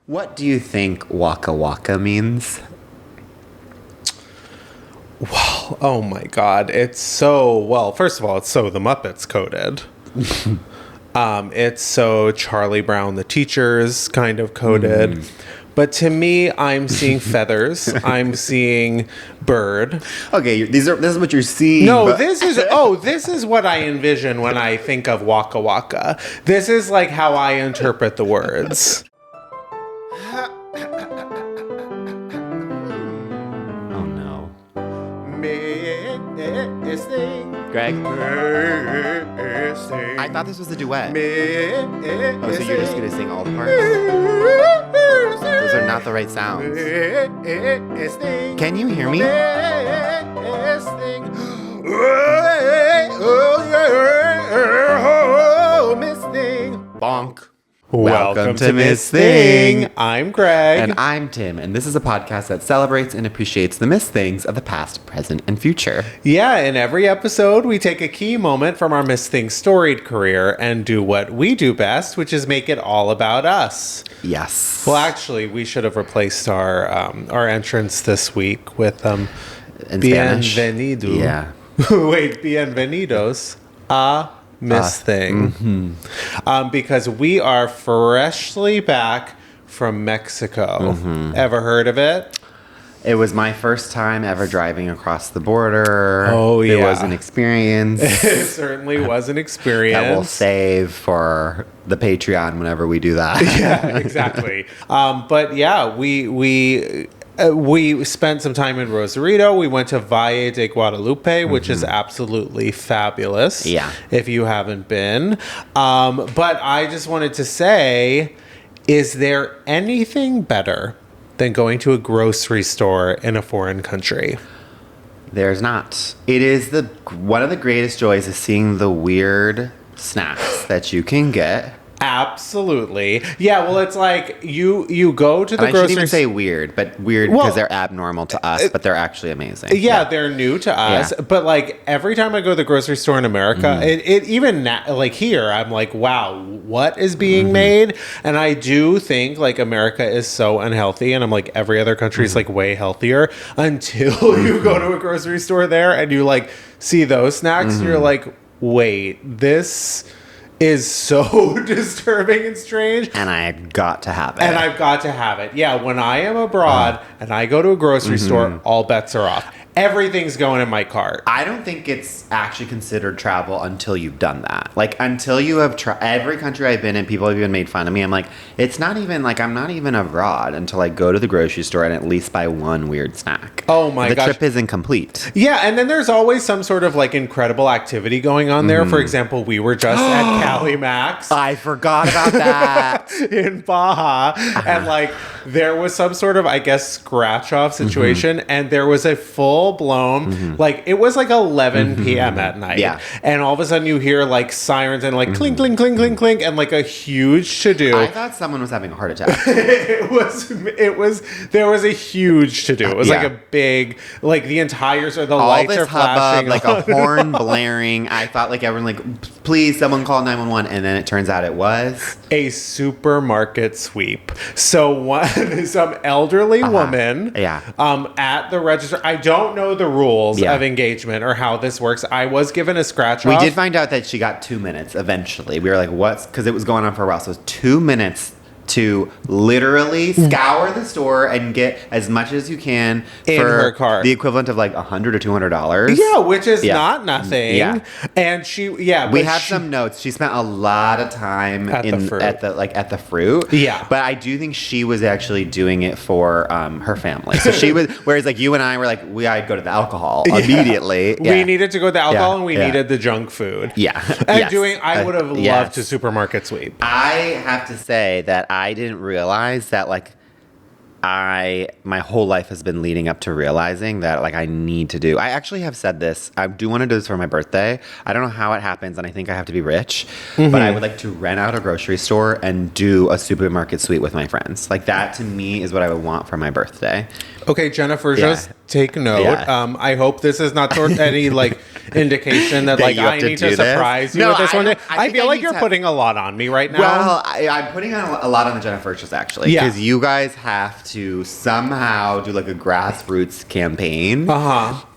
What do you think Waka Waka means? Well, oh my God. It's so, well, first of all, it's so the Muppets coded. It's so Charlie Brown, the teachers kind of coded. But to me, I'm seeing feathers. I'm seeing bird. Okay, this is what you're seeing. No, this is what I envision when I think of Waka Waka. This is like how I interpret the words. Oh no. Greg? I thought this was a duet. Oh, so you're just going to sing all the parts? Those are not the right sounds. Can you hear me? Bonk. Welcome to Miss Thing. I'm Greg. And I'm Tim, and this is a podcast that celebrates and appreciates the Miss Things of the past, present, and future. Yeah, in every episode, we take a key moment from our Miss Thing storied career and do what we do best, which is make it all about us. Yes. Well, actually, we should have replaced our entrance this week with In Spanish? bienvenido. Yeah. Wait, bienvenidos a Miss Thing. Because we are freshly back from Mexico. Ever heard of it? It was my first time ever driving across the border. Oh, yeah. It was an experience. It certainly was an experience. That we'll save for the Patreon whenever we do that. Yeah, exactly. But yeah, we spent some time in Rosarito. We went to Valle de Guadalupe, which is absolutely fabulous. Yeah. If you haven't been. But I just wanted to say, is there anything better than going to a grocery store in a foreign country? There's not. It is one of the greatest joys is seeing the weird snacks that you can get. Absolutely. Yeah, well, it's like you go to the I grocery shouldn't even say weird, but weird because they're abnormal to us, but they're actually amazing. Yeah, they're new to us. Yeah. But like every time I go to the grocery store in America, it even like here, I'm like, wow, what is being made? And I do think like America is so unhealthy, and I'm like every other country is like way healthier until you go to a grocery store there and you like see those snacks, and you're like, wait, this is so disturbing and strange. And I've got to have it. And I've got to have it. Yeah, when I am abroad and I go to a grocery store, all bets are off. Everything's going in my cart. I don't think it's actually considered travel until you've done that. Like, until you have every country I've been in, people have even made fun of me. I'm like, it's not even, like, I'm not even abroad until I go to the grocery store and at least buy one weird snack. Oh, my gosh. The trip is incomplete. Yeah, and then there's always some sort of, like, incredible activity going on there. For example, we were just at Cali Max. I forgot about that. In Baja. And, like, there was some sort of, I guess, scratch-off situation, and there was a full-blown, like, it was like 11 p.m. at night. Yeah. And all of a sudden you hear, like, sirens and, like, clink, clink, clink, clink, clink, and, like, a huge to-do. I thought someone was having a heart attack. There was a huge to-do. It was like a big, like, the entire, so the all lights this are flashing. hubbub, like a horn blaring. I thought, like, everyone, like, please, someone call 911. And then it turns out it was a supermarket sweep. So some elderly woman at the register. I don't know the rules of engagement or how this works. I was given a scratch off. We did find out that she got 2 minutes eventually. We were like, what's, because it was going on for a while. So it was 2 minutes to literally scour the store and get as much as you can in for her cart. The equivalent of like $100 or $200. Yeah, which is not nothing. Yeah. And we have some notes. She spent a lot of time at the fruit. Yeah. But I do think she was actually doing it for her family. So she was, whereas like you and I were like, I'd go to the alcohol immediately. Yeah. We needed to go to the alcohol and we needed the junk food. Yeah. And I would have loved to supermarket sweep. I have to say that I didn't realize that like my whole life has been leading up to realizing that like I need to do. I actually have said this. I do want to do this for my birthday. I don't know how it happens, and I think I have to be rich, but I would like to rent out a grocery store and do a supermarket sweep with my friends. Like that to me is what I would want for my birthday. Okay, Jennifer, just take note. Yeah. I hope this is not any like indication that like you have I to need to do this? surprise you No, with this I one. don't- I I think feel I like need you're to- putting a lot on me right now. Well, I'm putting on a lot on the Gennifertias actually, Yeah. because you guys have to somehow do like a grassroots campaign.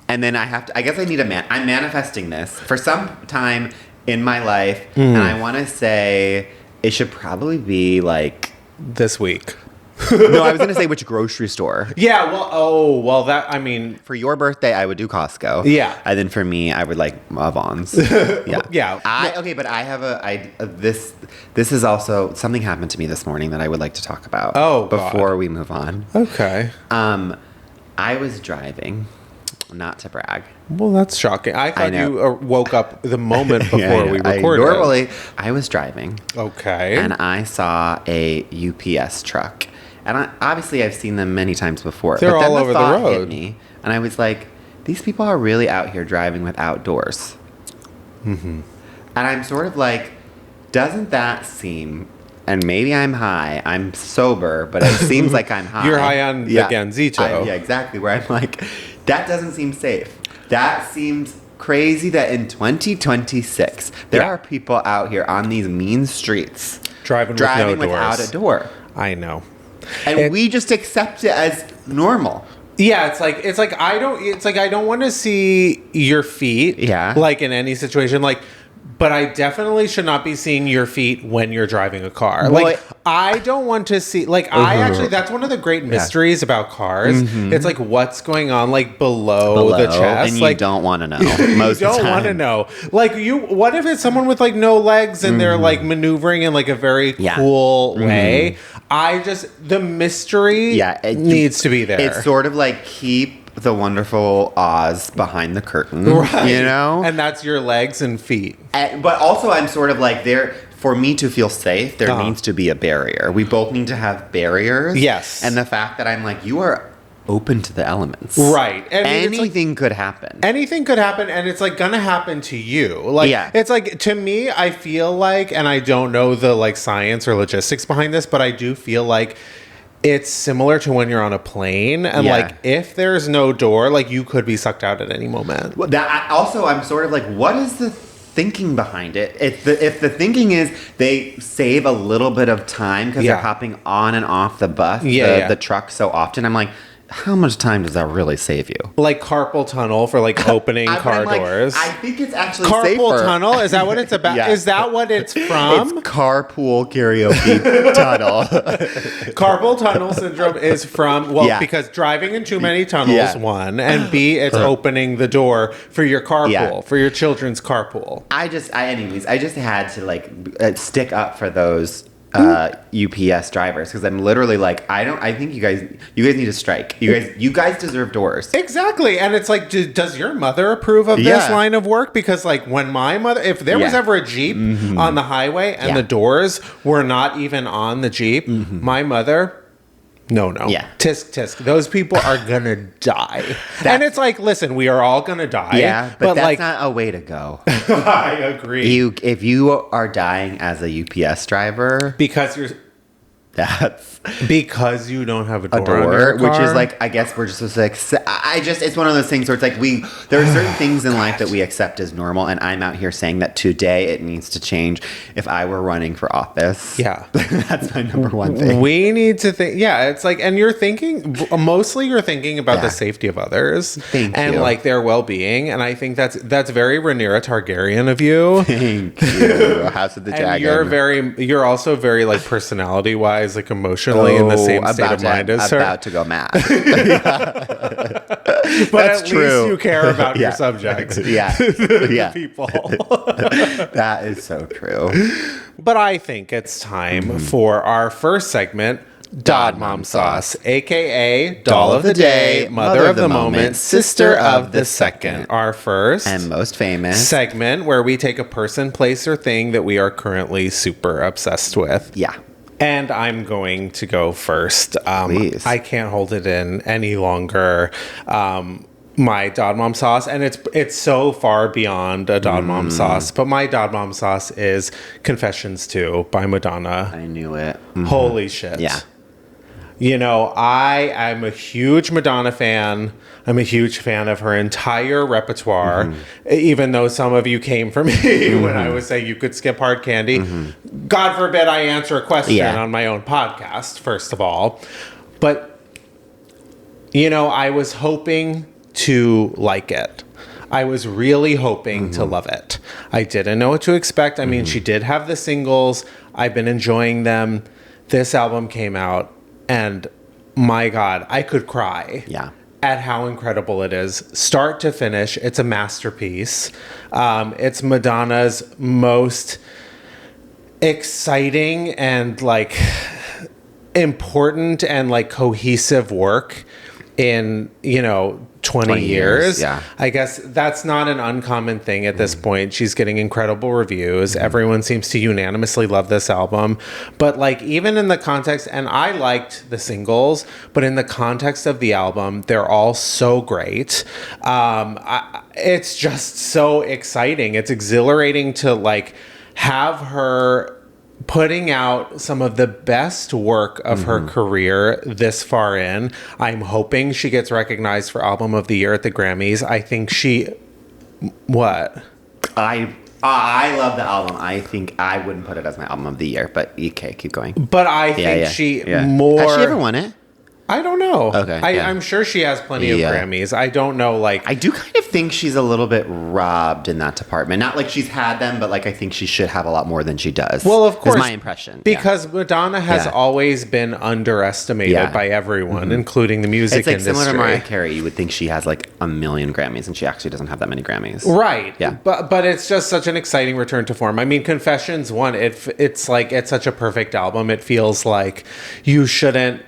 And then I guess I need I'm manifesting this for some time in my life, and I want to say it should probably be like this week. no, I was going to say which grocery store. Yeah, well, that, I mean, For your birthday, I would do Costco. Yeah. And then for me, I would like Vons. Yeah. Yeah. Okay, but I have this is also something happened to me this morning that I would like to talk about. Oh, God. Before we move on. Okay. I was driving, not to brag. Well, that's shocking. I thought know. you woke up the moment before Yeah, we I recorded. normally, I was driving. Okay. And I saw a UPS truck. And obviously, I've seen them many times before. They're but then all over the thought road. hit me, and I was like, these people are really out here driving without doors. Mm-hmm. And I'm sort of like, doesn't that seem... And maybe I'm high. I'm sober, but it seems like I'm high. You're high on the Ganzito. Yeah, exactly. Where I'm like, that doesn't seem safe. That seems crazy that in 2026, there are people out here on these mean streets Driving without a door. I know. And we just accept it as normal. Yeah, it's like I don't want to see your feet. Yeah. Like in any situation, like, but I definitely should not be seeing your feet when you're driving a car. Well, like, I don't want to see, like, I actually, that's one of the great mysteries about cars. It's like, what's going on, like, below the chest. And like, you don't want to know. Most you of the don't time. want to know. Like, what if it's someone with, like, no legs and they're, like, maneuvering in, like, a very cool way? The mystery needs to be there. It's sort of like keep the wonderful Oz behind the curtain, Right. you know? And that's your legs and feet. But also I'm sort of like for me to feel safe, there needs to be a barrier. We both need to have barriers. Yes. And the fact that I'm like, you are open to the elements. Right. And anything could happen. Anything could happen, and it's like gonna happen to you. Like, it's like, to me, I feel like, and I don't know the like science or logistics behind this, but I do feel like it's similar to when you're on a plane, and like if there's no door, like you could be sucked out at any moment. Well, I'm sort of like, what is the thinking behind it? If the thinking is they save a little bit of time because they're hopping on and off the bus, the truck so often, I'm like, how much time does that really save you? Like carpal tunnel for like opening car doors. I think it's actually carpal safer. tunnel. Is that what it's about? Yeah. Is that what it's from? It's carpool karaoke tunnel. Carpal tunnel syndrome is from because driving in too many tunnels, one, and B, it's opening the door for your carpool, for your children's carpool. I just had to like stick up for those UPS drivers because I'm literally like, I think you guys need to strike. You guys deserve doors. Exactly. And it's like, does your mother approve of this line of work? Because like when my mother, if there was ever a Jeep on the highway and the doors were not even on the Jeep, my mother, no. Yeah. Tisk, tisk. Those people are gonna die. And it's like, listen, we are all gonna die. Yeah, but that's like, not a way to go. I agree. If you are dying as a UPS driver, because you don't have a door on your car, which is car. like, I guess we're just supposed to it's one of those things where it's like there are certain things in life that we accept as normal, and I'm out here saying that today it needs to change. If I were running for office, that's my number one thing. We need to think, it's like, and you're thinking about the safety of others and like their well-being, and I think that's very Rhaenyra Targaryen of you. Thank you. House of the Dragon. You're also very like personality-wise, like emotionally in the same state of mind as her. About to go mad. But That's at true. least you care about your subjects. People. That is so true. But I think it's time for our first segment, Dod Mom Sauce, aka Doll of the Day, Mother of the Moment, Sister of the Second. Our first and most famous segment where we take a person, place, or thing that we are currently super obsessed with. Yeah. And I'm going to go first. Please. I can't hold it in any longer. My Dod Mom Sauce, and it's so far beyond a Dod Mom Sauce, but my Dod Mom Sauce is Confessions 2 by Madonna. I knew it. Holy shit. Yeah. You know, I'm a huge Madonna fan. I'm a huge fan of her entire repertoire, even though some of you came for me when I was saying you could skip Hard Candy. God forbid I answer a question on my own podcast, first of all. But, you know, I was hoping to like it. I was really hoping to love it. I didn't know what to expect. I mean, she did have the singles. I've been enjoying them. This album came out, and my God, I could cry at how incredible it is. Start to finish, it's a masterpiece. It's Madonna's most exciting and like important and like cohesive work in, you know, 20 years. Yeah. I guess that's not an uncommon thing at this point. She's getting incredible reviews. Everyone seems to unanimously love this album. But like even in the context, and I liked the singles, but in the context of the album, they're all so great. It's just so exciting. It's exhilarating to like have her putting out some of the best work of her career this far in. I'm hoping she gets recognized for Album of the Year at the Grammys. I think she... What? I love the album. I think I wouldn't put it as my album of the year, but okay, keep going. But I think she more... Has she ever won it? I don't know. Okay. I'm sure she has plenty of Grammys. I don't know, like... I do kind of think she's a little bit robbed in that department. Not like she's had them, but like I think she should have a lot more than she does. Well, of course. Is my impression. Because Madonna has always been underestimated by everyone, including the music industry. It's like similar to Mariah Carey. You would think she has like a million Grammys, and she actually doesn't have that many Grammys. Right. Yeah. But it's just such an exciting return to form. I mean, Confessions 1, it's like, it's such a perfect album. It feels like you shouldn't...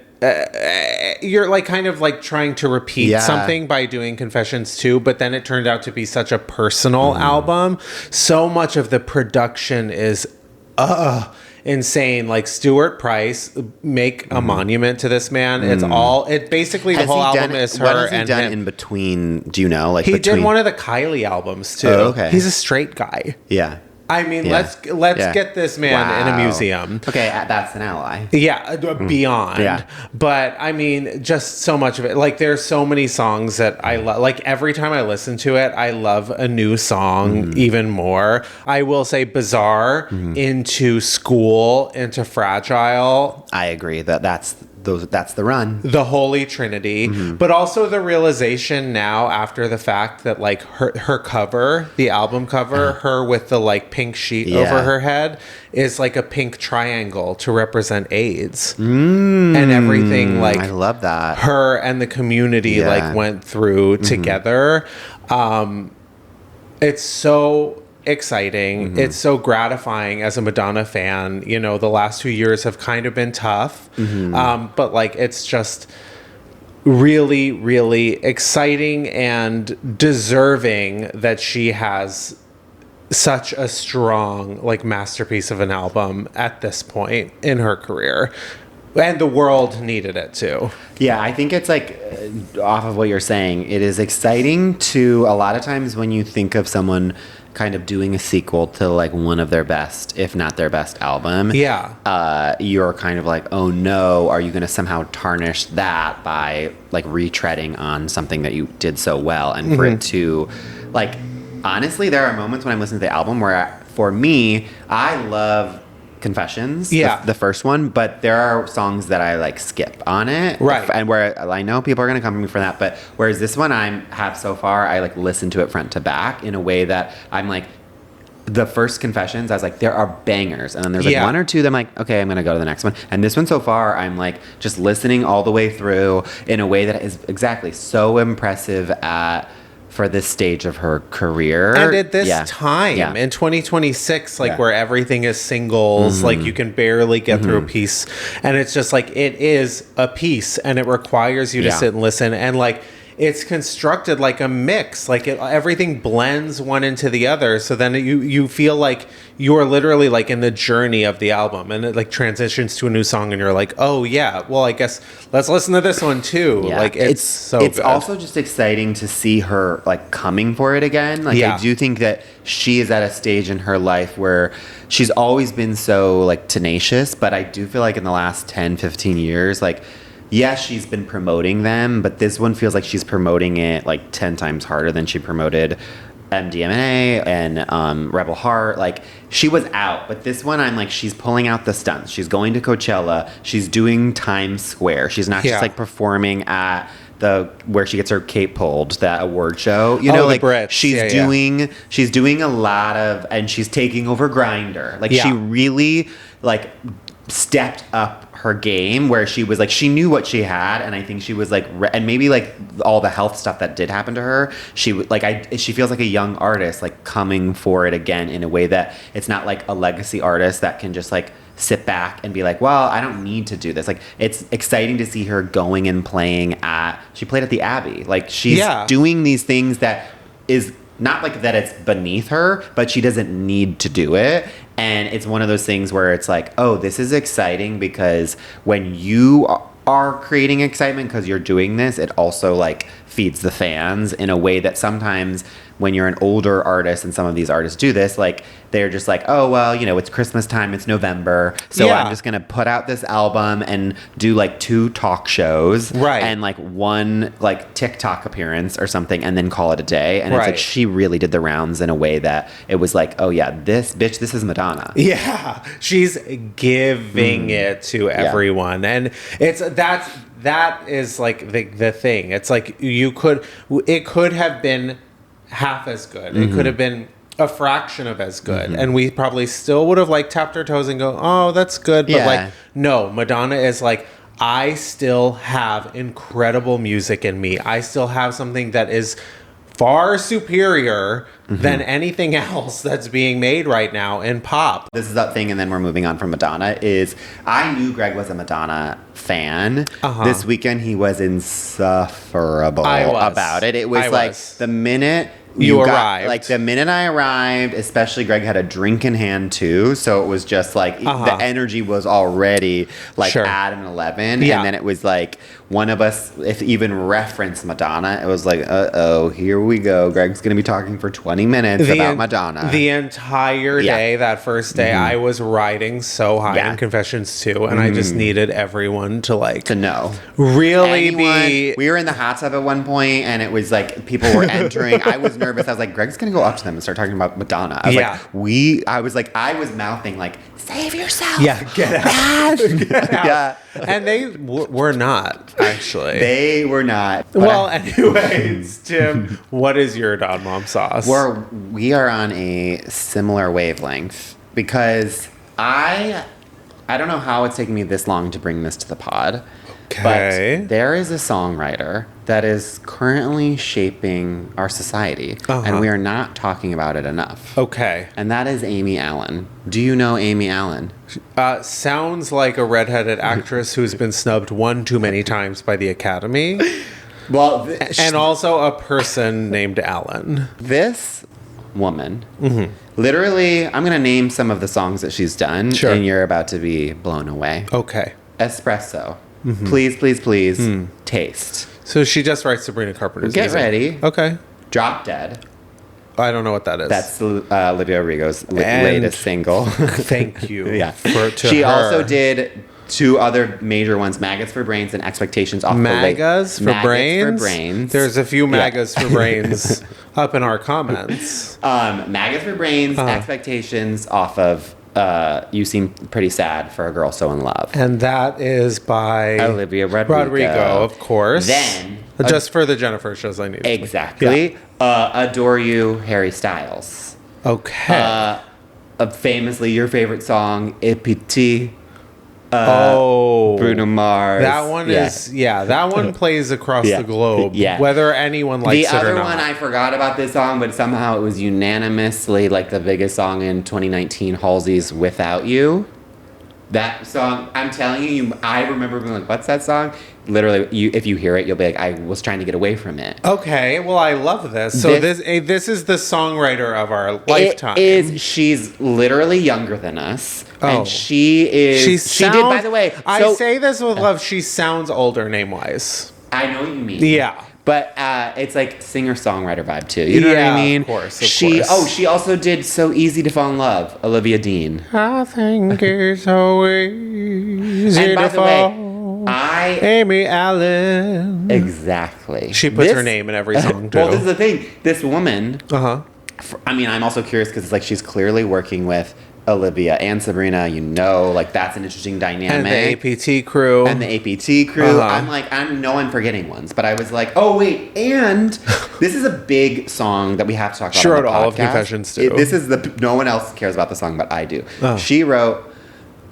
you're like kind of like trying to repeat something by doing Confessions 2, but then it turned out to be such a personal album. So much of the production is insane. Like Stuart Price, make a monument to this man. It's all basically the whole album is her. What has he and done him. in between? Do you know? Like he did one of the Kylie albums too. Oh, okay. He's a straight guy. Yeah. I mean, let's get this man in a museum. Okay, that's an ally. Yeah, beyond. Yeah. But I mean, just so much of it. Like, there's so many songs that I love. Like, every time I listen to it, I love a new song even more. I will say Bizarre, Into School, Into Fragile. I agree that's the run. The Holy Trinity. But also the realization now after the fact that like her cover, the album cover, her with the like pink sheet over her head is like a pink triangle to represent AIDS. And everything like I love that. Her and the community like went through together. It's so exciting. It's so gratifying as a Madonna fan. You know, the last 2 years have kind of been tough. But like it's just really, really exciting and deserving that she has such a strong like masterpiece of an album at this point in her career. And the world needed it too. Yeah, I think it's like, off of what you're saying, it is exciting to, a lot of times when you think of someone kind of doing a sequel to like one of their best, if not their best album. You're kind of like, oh no, are you going to somehow tarnish that by like retreading on something that you did so well? And for it to, like, honestly, there are moments when I'm listening to the album where, for me, I love Confessions, the first one, but there are songs that I like skip on it, right? And where I know people are going to come to me for that, but whereas this one I have so far, I like listen to it front to back in a way that I'm like, the first Confessions, I was like, there are bangers, and then there's like one or two that I'm like, okay, I'm going to go to the next one. And this one so far, I'm like just listening all the way through in a way that is exactly so impressive for this stage of her career. And at this time, in 2026, like where everything is singles, like you can barely get through a piece. And it's just like, it is a piece and it requires you to sit and listen. And like, it's constructed like a mix, like everything blends one into the other. So then you feel like you're literally like in the journey of the album, and it like transitions to a new song, and you're like, oh yeah, well I guess let's listen to this one too. Yeah. Like it's good. Also just exciting to see her like coming for it again. Like I do think that she is at a stage in her life where she's always been so like tenacious, but I do feel like in the last 10, 15 years, like yes, she's been promoting them, but this one feels like she's promoting it like 10 times harder than she promoted MDMA and Rebel Heart. Like, she was out, but this one I'm like, she's pulling out the stunts. She's going to Coachella. She's doing Times Square. She's not just like performing at where she gets her cape pulled, that award show. You know, like Brits. She's doing a lot of, and she's taking over Grindr. Like, she really like stepped up her game, where she was like, she knew what she had, and I think she was like, and maybe like all the health stuff that did happen to her, she feels like a young artist, like coming for it again in a way that it's not like a legacy artist that can just like sit back and be like, well, I don't need to do this. Like, it's exciting to see her going and playing she played at the Abbey. Like, she's doing these things that is not like that it's beneath her, but she doesn't need to do it. And it's one of those things where it's like, oh, this is exciting, because when you are creating excitement because you're doing this, it also like feeds the fans in a way that sometimes when you're an older artist, and some of these artists do this, like they're just like, oh, well, you know, it's Christmas time, it's November, so I'm just going to put out this album and do like 2 talk shows and like 1 like TikTok appearance or something, and then call it a day. And it's like, she really did the rounds in a way that it was like, oh yeah, this is Madonna. Yeah, she's giving it to everyone. And that is like the thing. It's like it could have been half as good. It could have been a fraction of as good, and we probably still would have like tapped our toes and go, oh, that's good. But like, no, Madonna is like, I still have incredible music in me. I still have something that is far superior than anything else that's being made right now in pop. This is that thing, and then we're moving on from Madonna, is I knew Greg was a Madonna fan. This weekend he was insufferable about it. It was the minute you arrived. Like, the minute I arrived, especially Greg had a drink in hand too, so it was just like the energy was already like at an 11, and then it was like one of us, if even referenced Madonna, it was like, uh-oh, here we go. Greg's gonna be talking for 20 minutes about Madonna. The entire day, that first day, I was riding so high in Confessions 2, and I just needed everyone to know. Really we were in the hot tub at one point, and it was like people were entering. I was nervous. I was like, Greg's gonna go up to them and start talking about Madonna. I was mouthing like, save yourself. Yeah, get out. Get out. And they were not, actually. They were not. Well, anyways, Tim, what is your Don Mom sauce? We are on a similar wavelength, because I don't know how it's taking me this long to bring this to the pod. Okay. But there is a songwriter that is currently shaping our society, and we are not talking about it enough. Okay. And that is Amy Allen. Do you know Amy Allen? Sounds like a redheaded actress who's been snubbed one too many times by the Academy. Well, and also a person named Allen. This woman, literally, I'm going to name some of the songs that she's done, and you're about to be blown away. Okay. Espresso. Please, please, please. Taste. So she just writes Sabrina Carpenter's music. Get ready. Okay. Drop Dead. I don't know what that is. That's Olivia Rodrigo's latest single. Thank you. She also did 2 other major ones, Maggots for Brains and Expectations off Maggots the for Brains? There's a few Maggots for Brains up in our comments. Maggots for Brains, Expectations off of You Seem Pretty Sad for a Girl So in Love. And that is by Olivia Rodrigo, of course. Then just for the Gennifertias I need. Exactly. Adore You, Harry Styles. Okay. Famously your favorite song, Epiti. Bruno Mars. That one that one plays across the globe. Whether anyone likes it or not. The other one, I forgot about this song, but somehow it was unanimously like the biggest song in 2019, Halsey's Without You. That song, I'm telling you, I remember being like, what's that song? Literally, if you hear it, you'll be like, I was trying to get away from it. Okay, well, I love this. So this is the songwriter of our lifetime. She's literally younger than us. And she did, by the way. I say this with love. She sounds older name-wise. I know what you mean. Yeah. But it's like singer-songwriter vibe, too. You know what I mean? Of course. She also did So Easy to Fall in Love, Olivia Dean. I think it's so easy to fall. I Amy Allen. Exactly. She puts her name in every song, too. Well, this is the thing. This woman... Uh-huh. I mean, I'm also curious because it's like she's clearly working with Olivia and Sabrina, like that's an interesting dynamic. And the APT crew. I'm like, I know I'm forgetting ones, but I was like, oh wait, and this is a big song that we have to talk about. She on wrote the all of podcast. Confessions too. No one else cares about the song, but I do. Oh. She wrote,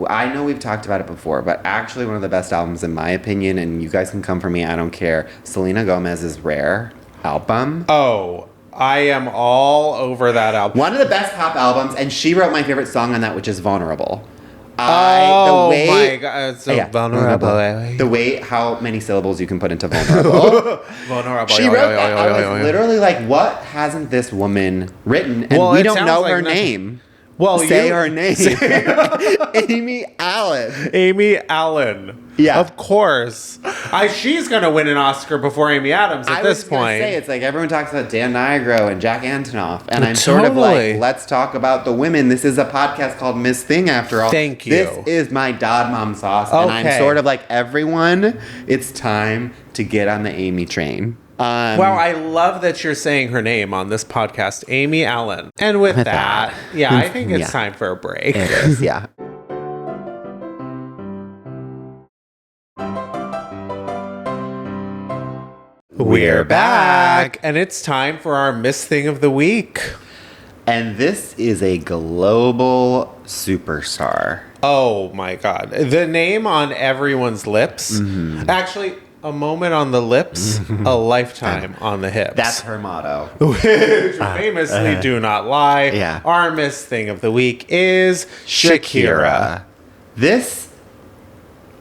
I know we've talked about it before, but actually one of the best albums in my opinion, and you guys can come for me, I don't care. Selena Gomez's Rare album. Oh, I am all over that album. One of the best pop albums, and she wrote my favorite song on that, which is Vulnerable. My God, it's so vulnerable. The way, how many syllables you can put into vulnerable. Vulnerable. She wrote that. I was literally like, what hasn't this woman written? And we don't know her name. Well, say her name. Amy Allen. Amy Allen. Yeah. Of course. She's going to win an Oscar before Amy Adams at this point. It's like everyone talks about Dan Nigro and Jack Antonoff. And I'm sort of like, let's talk about the women. This is a podcast called Miss Thing after all. Thank you. This is my Dod Mom sauce. Okay. And I'm sort of like, everyone, it's time to get on the Amy train. Wow, I love that you're saying her name on this podcast, Amy Allen. And with that, I think it's time for a break. It is, yeah. We're back, and it's time for our Miss Thing of the Week. And this is a global superstar. Oh my God. The name on everyone's lips. Mm-hmm. Actually, a moment on the lips, a lifetime on the hips. That's her motto. Which famously do not lie. Yeah. Our Miss Thing of the Week is Shakira. This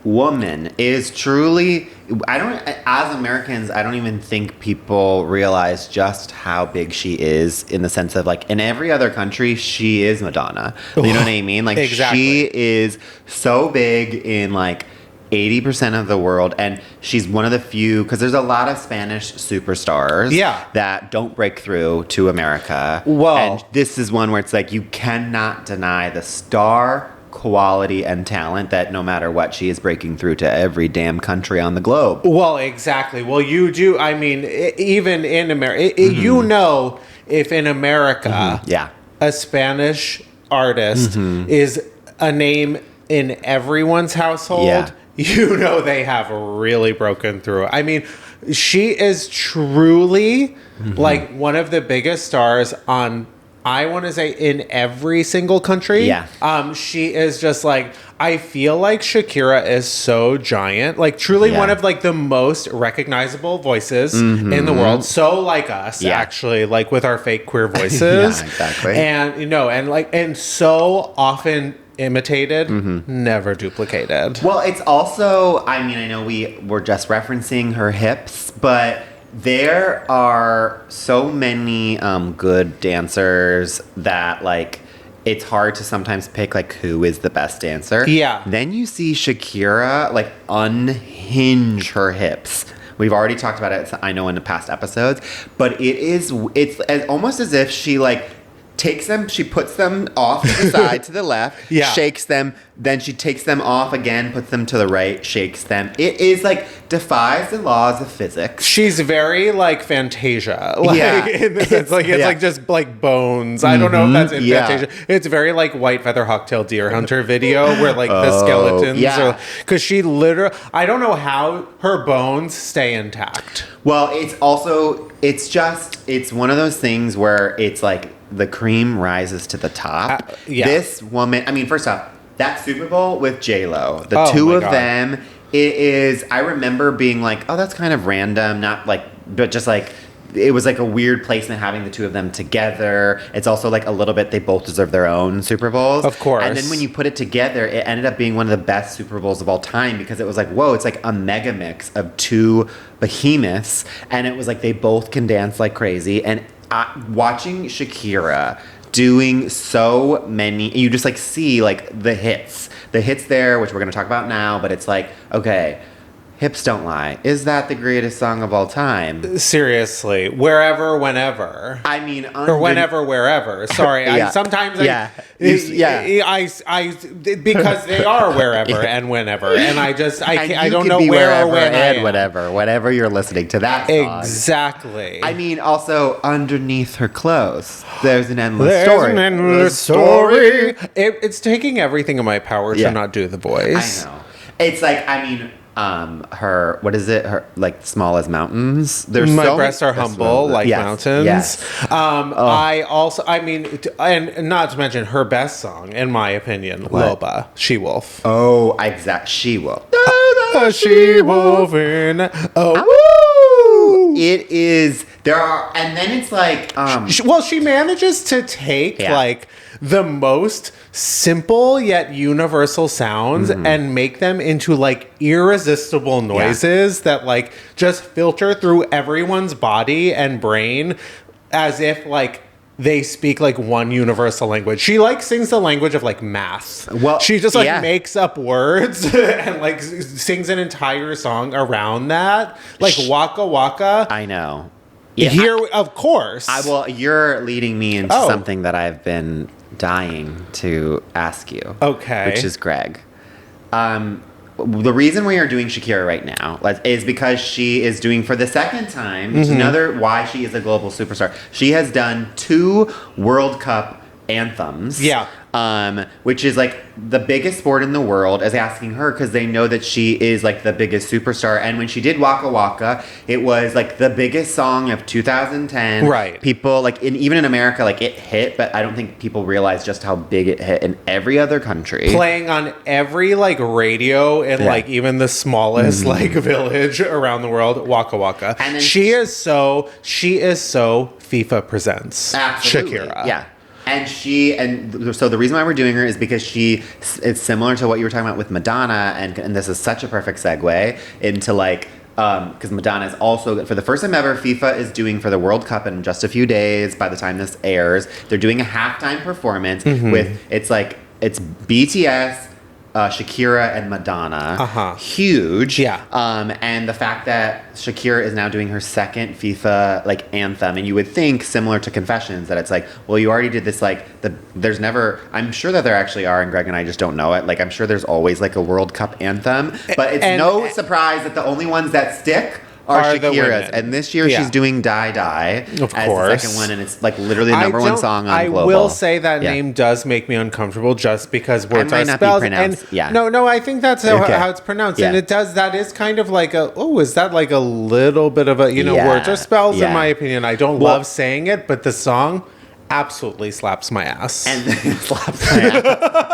woman is truly... as Americans, I don't even think people realize just how big she is in the sense of like in every other country, she is Madonna. You know what I mean? Like exactly. She is so big in like 80% of the world, and she's one of the few, because there's a lot of Spanish superstars that don't break through to America. Well, and this is one where it's like you cannot deny the star quality and talent that no matter what, she is breaking through to every damn country on the globe. Well, exactly. Well, you do. I mean, even in America, you know, if in America, a Spanish artist is a name in everyone's household, you know they have really broken through. I mean, she is truly like one of the biggest stars on, I want to say, in every single country. Yeah. She is just like, I feel like Shakira is so giant, like truly one of like the most recognizable voices in the world. So like us, actually, like with our fake queer voices. Exactly. And you know, and so often imitated, never duplicated. Well, it's also, I mean, I know we were just referencing her hips, but there are so many good dancers that like it's hard to sometimes pick like who is the best dancer. Yeah. Then you see Shakira like unhinge her hips. We've already talked about it, I know, in the past episodes, but it's almost as if she like takes them, she puts them off to the side, to the left, shakes them, then she takes them off again, puts them to the right, shakes them. It is like defies the laws of physics. She's very like Fantasia, like in the sense, like it's like just like bones. I don't know if that's in Fantasia. It's very like White Feather Hawktail Deer Hunter video where like the skeletons are, because she literally, I don't know how her bones stay intact. Well, it's also, it's one of those things where it's like the cream rises to the top. This woman, I mean, first off, that Super Bowl with J-Lo, the two of them, it is, I remember being like, oh, that's kind of random, not like, but just like, it was like a weird placement having the two of them together. It's also like a little bit, they both deserve their own Super Bowls. Of course. And then when you put it together, it ended up being one of the best Super Bowls of all time because it was like, whoa, it's like a mega mix of two behemoths. And it was like, they both can dance like crazy. And watching Shakira doing so many, you just like see like the hits there, which we're going to talk about now, but it's like, okay, Hips Don't Lie. Is that the greatest song of all time? Seriously, wherever, whenever. I mean, or whenever, wherever. Sorry, Yeah. I because they are wherever and whenever, and I don't know be where or when and I am. whenever you're listening to that song. Exactly. I mean, also underneath her clothes, there's an endless There's story. an endless story. It's taking everything in my power to not do the voice. I know. It's like, I mean, her, what is it? Her, like, small as mountains. There's My so breasts are humble like mountains. Yes. I mean, and not to mention her best song, in my opinion, Loba, She-Wolf. Oh, exact. She will. She-Wolf in... It is, there are, and then it's like, Well, she manages to take, like, the most simple yet universal sounds and make them into, like, irresistible noises that, like, just filter through everyone's body and brain as if, like, they speak, like, one universal language. She, like, sings the language of, like, math. Well, she just, like, makes up words and, like, sings an entire song around that. Like, Waka Waka. I know. Yeah, here, of course. You're leading me into something that I've been dying to ask you. Okay. Which is Greg. The reason we are doing Shakira right now is because she is doing for the second time, it's another why she is a global superstar. She has done 2 World Cup anthems. Yeah. Which is like the biggest sport in the world is asking her because they know that she is like the biggest superstar. And when she did Waka Waka, it was like the biggest song of 2010. Right. People like even in America, like it hit, but I don't think people realize just how big it hit in every other country. Playing on every like radio in like even the smallest like village around the world. Waka Waka. And then she is so FIFA presents. Absolutely. Shakira. Yeah. And so the reason why we're doing her is because it's similar to what you were talking about with Madonna, and this is such a perfect segue into like, because Madonna is also, for the first time ever, FIFA is doing for the World Cup in just a few days, by the time this airs, they're doing a halftime performance with, it's BTS, Shakira and Madonna. Huge. Yeah. And the fact that Shakira is now doing her second FIFA like anthem, and you would think similar to Confessions that it's like, well, you already did this there's never, I'm sure that there actually are, and Greg and I just don't know it. Like I'm sure there's always like a World Cup anthem, but it's no surprise that the only ones that stick are Shakira's. And this year she's doing Dai Dai as the second one, and it's like literally the number one song on Global. I will say that name does make me uncomfortable just because words are spelled. No, I think that's how it's pronounced. And that is kind of like is that like a little bit of a, words are spells in my opinion. I don't love saying it, but the song absolutely slaps my ass. And it slaps my ass.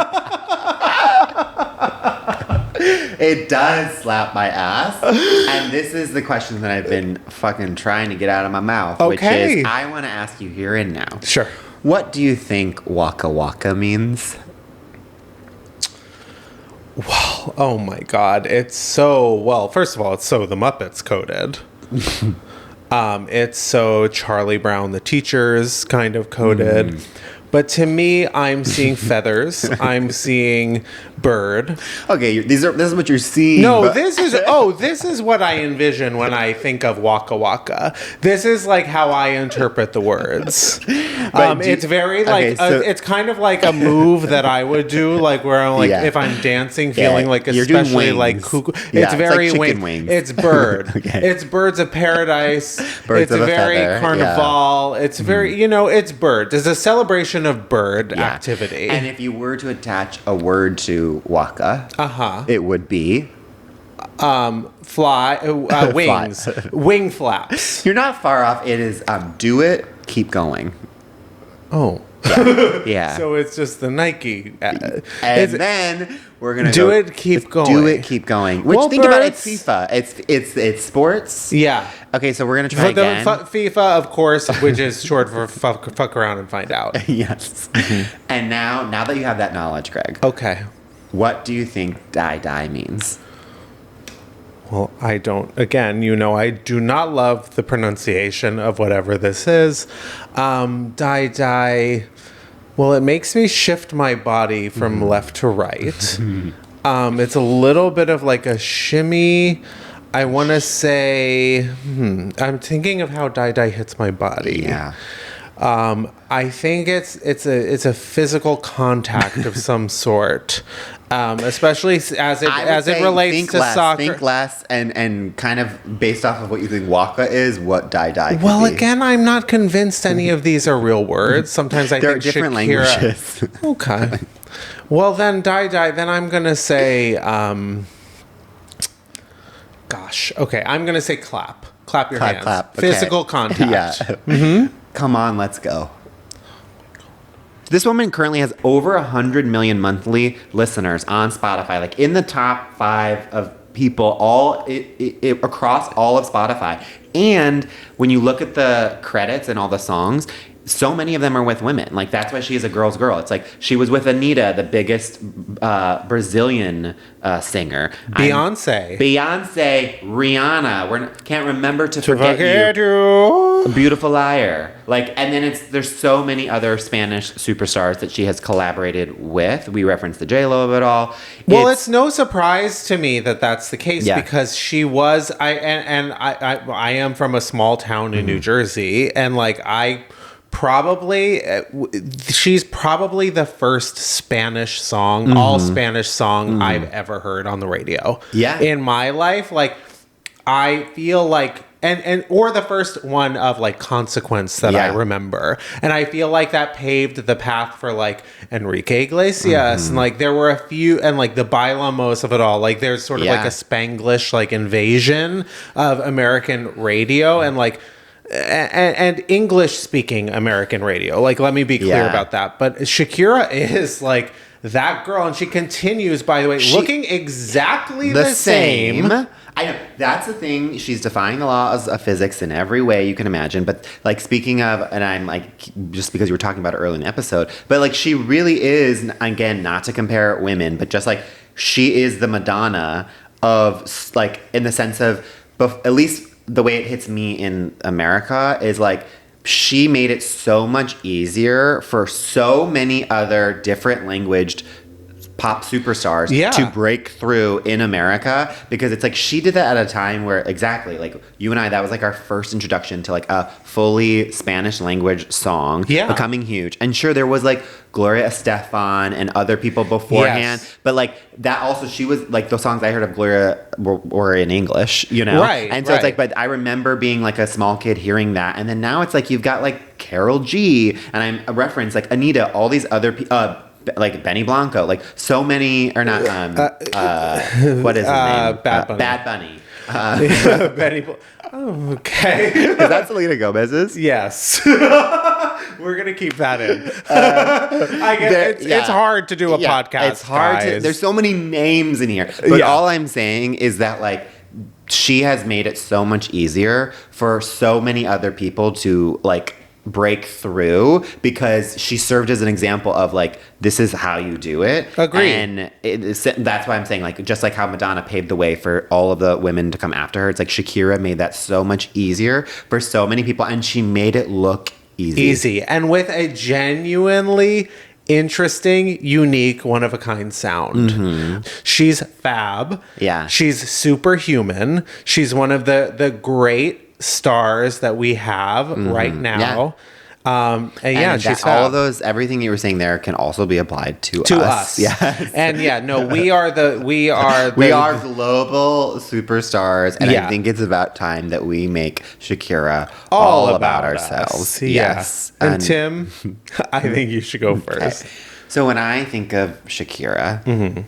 It does slap my ass. And this is the question that I've been fucking trying to get out of my mouth. Which is, I want to ask you here and now. Sure. What do you think Waka Waka means? Well, oh my God. It's so, first of all, it's so the Muppets coded. It's so Charlie Brown, the teachers kind of coded. But to me, I'm seeing feathers. I'm seeing bird. Okay, this is what you're seeing. No, this is what I envision when I think of Waka Waka. This is like how I interpret the words. It's very like it's kind of like a move that I would do, like where I'm like if I'm dancing, feeling like especially like cuckoo. It's very like wings. It's bird. It's birds of paradise. It's very carnival. It's very it's bird. There's a celebration of bird activity. And if you were to attach a word to Waka, it would be fly, wings, wing flaps. You're not far off. It is do it, keep going. Oh. Yeah. So it's just the Nike. And then we're gonna do it, keep going. Do it, keep going. Which think about it, it's FIFA. It's sports. Yeah. Okay, so we're gonna try again. FIFA, of course, which is short for fuck around and find out. Yes. And now that you have that knowledge, Greg. Okay. What do you think Dai Dai means? Well, I don't. Again, I do not love the pronunciation of whatever this is. Dai Dai. Well, it makes me shift my body from left to right. It's a little bit of like a shimmy. I want to say, I'm thinking of how Dai Dai hits my body. Yeah. I think it's a physical contact of some sort, especially as it relates to soccer. Think less, and kind of based off of what you think Waka is, what Dai Dai could Well, be. again, I'm not convinced any of these are real words. Sometimes I There are think different Shakira. languages. Okay. Well, then Dai Dai. Then I'm gonna say. Gosh. Okay. I'm gonna say clap. Clap your hands. Clap. Okay. Physical contact. Yeah. Come on, let's go. This woman currently has over 100 million monthly listeners on Spotify, like in the top 5 of people across all of Spotify. And when you look at the credits and all the songs, so many of them are with women. Like, that's why she is a girl's girl. It's like she was with Anitta, the biggest Brazilian singer. Beyonce, Rihanna. Can't remember to forget you. A Beautiful Liar. Like, and then there's so many other Spanish superstars that she has collaborated with. We referenced the J-Lo of it all. Well, it's no surprise to me that that's the case, Yeah. because she was. I am from a small town in New Jersey, and like she's probably the first Spanish song, all Spanish song I've ever heard on the radio. Yeah. In my life, like, I feel like, or the first one of like consequence that I remember. And I feel like that paved the path for like Enrique Iglesias. And like there were a few, and like the Bailamos of it all. Like there's sort of like a Spanglish like invasion of American radio, and like, and English-speaking American radio. Like, let me be clear about that. But Shakira is like that girl, and she continues, by the way, looking exactly the same. I know. That's the thing. She's defying the laws of physics in every way you can imagine. But, like, speaking of, and I'm, like, just because you were talking about it early in the episode, but, like, she really is, again, not to compare women, but just, like, she is the Madonna of, like, in the sense of, at least the way it hits me in America is like she made it so much easier for so many other different languaged pop superstars to break through in America, because it's like she did that at a time where exactly like you and I, that was like our first introduction to like a fully Spanish language song becoming huge. And sure, there was like Gloria Estefan and other people beforehand, but like that also, she was like, those songs I heard of Gloria were in English, you know? Right. And so it's like, but I remember being like a small kid hearing that. And then now it's like, you've got like Karol G, and I'm a reference like Anitta, all these other people, like Benny Blanco, like so many, or not, what is his name? Bad Bunny. Bad Bunny. Benny okay. Is that Selena Gomez's? Yes. We're going to keep that in. I guess it's hard to do a podcast. It's hard guys. there's so many names in here. But all I'm saying is that like she has made it so much easier for so many other people to like break through, because she served as an example of like, this is how you do it. Agreed. And that's why I'm saying, like, just like how Madonna paved the way for all of the women to come after her, it's like Shakira made that so much easier for so many people, and she made it look easy. And with a genuinely interesting, unique, one-of-a-kind sound. She's fab. Yeah. She's superhuman. She's one of the great stars that we have right now. And she's all of those, everything you were saying there can also be applied to us. Yes. And we are global superstars, and I think it's about time that we make Shakira all about ourselves. Yes. And Tim, I think you should go first. Okay. So when I think of Shakira,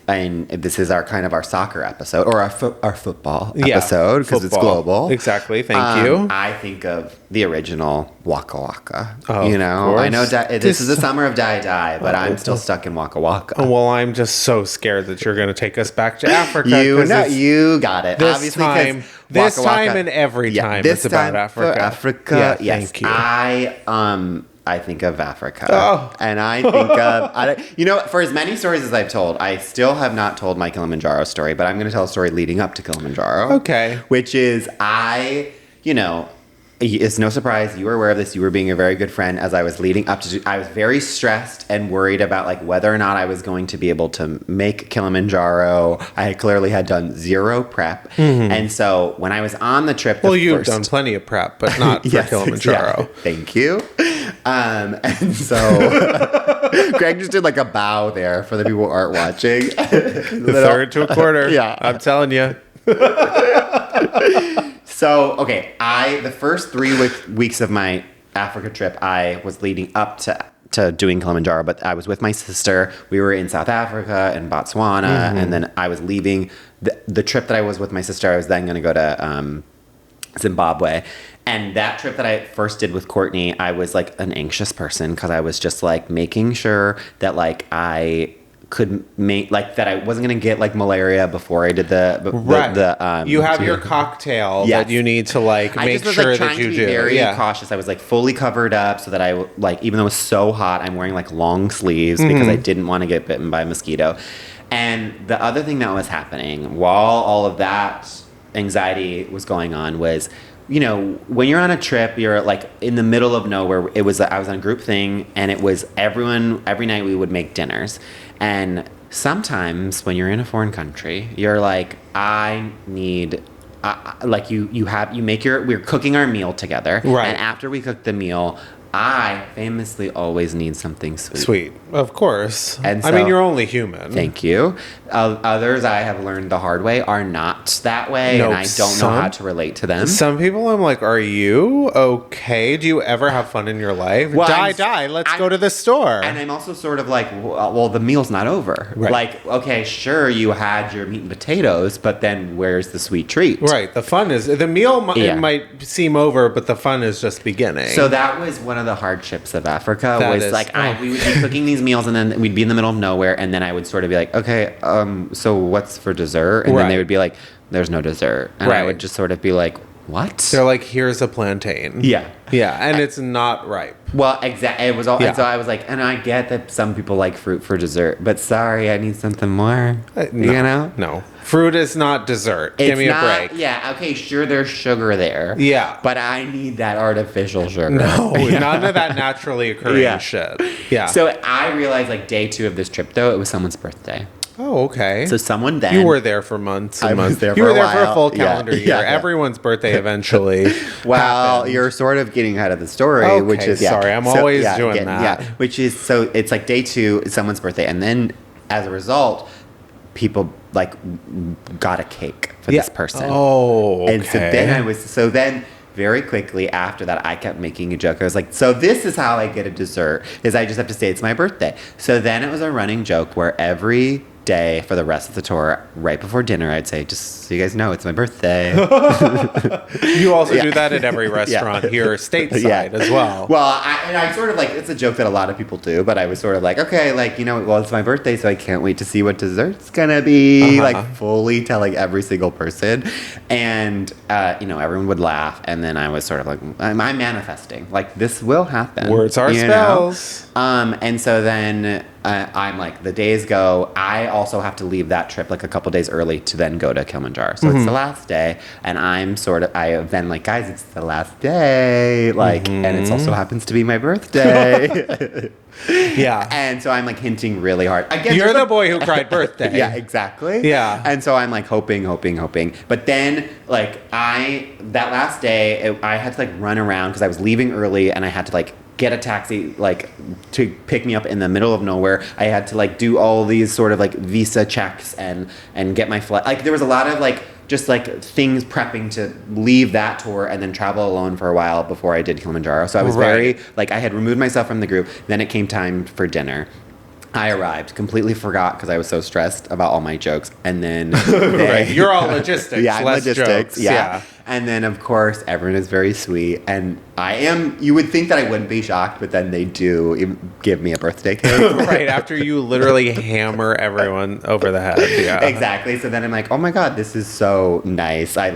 and this is our soccer episode, or our football episode, because it's global. Exactly. Thank you. I think of the original Waka Waka. Oh, you know, of course. I know this is the summer of Dai Dai, but I'm still stuck in Waka Waka. Well, I'm just so scared that you're going to take us back to Africa. You got it. This Obviously, time, this Waka Waka, time and every time this it's about time Africa. For Africa, Yeah, yes. thank you. I think of Africa. Oh. And I think of, for as many stories as I've told, I still have not told my Kilimanjaro story, but I'm going to tell a story leading up to Kilimanjaro. Okay. Which is, it's no surprise you were aware of this. You were being a very good friend as I was leading up to. I was very stressed and worried about like whether or not I was going to be able to make Kilimanjaro. I clearly had done zero prep, and so when I was on the trip, you've done plenty of prep, but not for Kilimanjaro. Exactly. Thank you. And so Greg just did like a bow there for the people who aren't watching. The third to a quarter. Yeah, I'm telling you. So, okay, the first 3 weeks of my Africa trip, I was leading up to doing Kilimanjaro, but I was with my sister. We were in South Africa and Botswana, and then I was leaving the trip that I was with my sister. I was then going to go to Zimbabwe. And that trip that I first did with Courtney, I was like an anxious person because I was just like making sure that like I could make like that I wasn't gonna get like malaria before I did the you have your cocktail that you need to like I make just was, sure like, that trying you to be do. very cautious. I was like fully covered up so that I like even though it was so hot, I'm wearing like long sleeves because I didn't want to get bitten by a mosquito. And the other thing that was happening while all of that anxiety was going on was, you know, when you're on a trip, you're like in the middle of nowhere. I was on a group thing, and it was every night we would make dinners. And sometimes when you're in a foreign country, you're like, we're cooking our meal together. Right. And after we cook the meal, I famously always need something sweet. Sweet, of course. And I mean, you're only human. Thank you. Others I have learned the hard way are not that way, and I don't know how to relate to them. Some people I'm like, are you okay? Do you ever have fun in your life? Well, Dai, let's go to the store. And I'm also sort of like, well, the meal's not over. Right. Like, okay, sure, you had your meat and potatoes, but then where's the sweet treat? Right. The fun is, the meal it might seem over, but the fun is just beginning. So that was one of the hardships of Africa we would be cooking these meals and then we'd be in the middle of nowhere and then I would sort of be like, okay, so what's for dessert? And then they would be like, there's no dessert. And I would just sort of be like, what? They're like, here's a plantain. Yeah. Yeah, and it's not ripe. Well, exactly. It was all, and so I was like, and I get that some people like fruit for dessert, but sorry, I need something more. You know? No. Fruit is not dessert. Give me a break. Yeah, okay, sure, there's sugar there. Yeah. But I need that artificial sugar. No, none of that naturally occurring shit. Yeah. So I realized, like, day 2 of this trip, though, it was someone's birthday. Oh, okay. So someone then... You were there for months and months. You were there for a full calendar year. Everyone's birthday eventually happened. You're sort of getting ahead of the story, which is... Sorry, I'm always doing that. Yeah, which is... So it's like day 2, it's someone's birthday. And then, as a result, people, like, got a cake for this person. Oh, okay. And so then very quickly after that, I kept making a joke. I was like, so this is how I get a dessert, is I just have to say it's my birthday. So then it was a running joke where every day for the rest of the tour, right before dinner, I'd say, just so you guys know, it's my birthday. You also do that at every restaurant here stateside as well. Well, I sort of like, it's a joke that a lot of people do, but I was sort of like, okay, like, you know, well, it's my birthday, so I can't wait to see what dessert's gonna be, like fully telling every single person. And, you know, everyone would laugh. And then I was sort of like, I'm manifesting, like, this will happen. Words are spells. And so then I'm like, the days go. I also have to leave that trip like a couple days early to then go to Kilimanjaro. So it's the last day, and I have been like, guys, it's the last day, like, and it also happens to be my birthday. Yeah. And so I'm like hinting really hard. Again, you're the boy who cried birthday. Yeah, exactly. Yeah. And so I'm like hoping. But then like that last day, I had to like run around because I was leaving early and I had to like get a taxi like to pick me up in the middle of nowhere. I had to like do all these sort of like visa checks and get my flight. Like there was a lot of like just like things prepping to leave that tour and then travel alone for a while before I did Kilimanjaro. So I was very like, I had removed myself from the group. Then it came time for dinner. I arrived, completely forgot because I was so stressed about all my jokes. And then you're all logistics. Yeah, less logistics. Jokes. Yeah. And then, of course, everyone is very sweet. And you would think that I wouldn't be shocked, but then they do give me a birthday cake. Right, after you literally hammer everyone over the head. Yeah. Exactly. So then I'm like, oh my God, this is so nice. I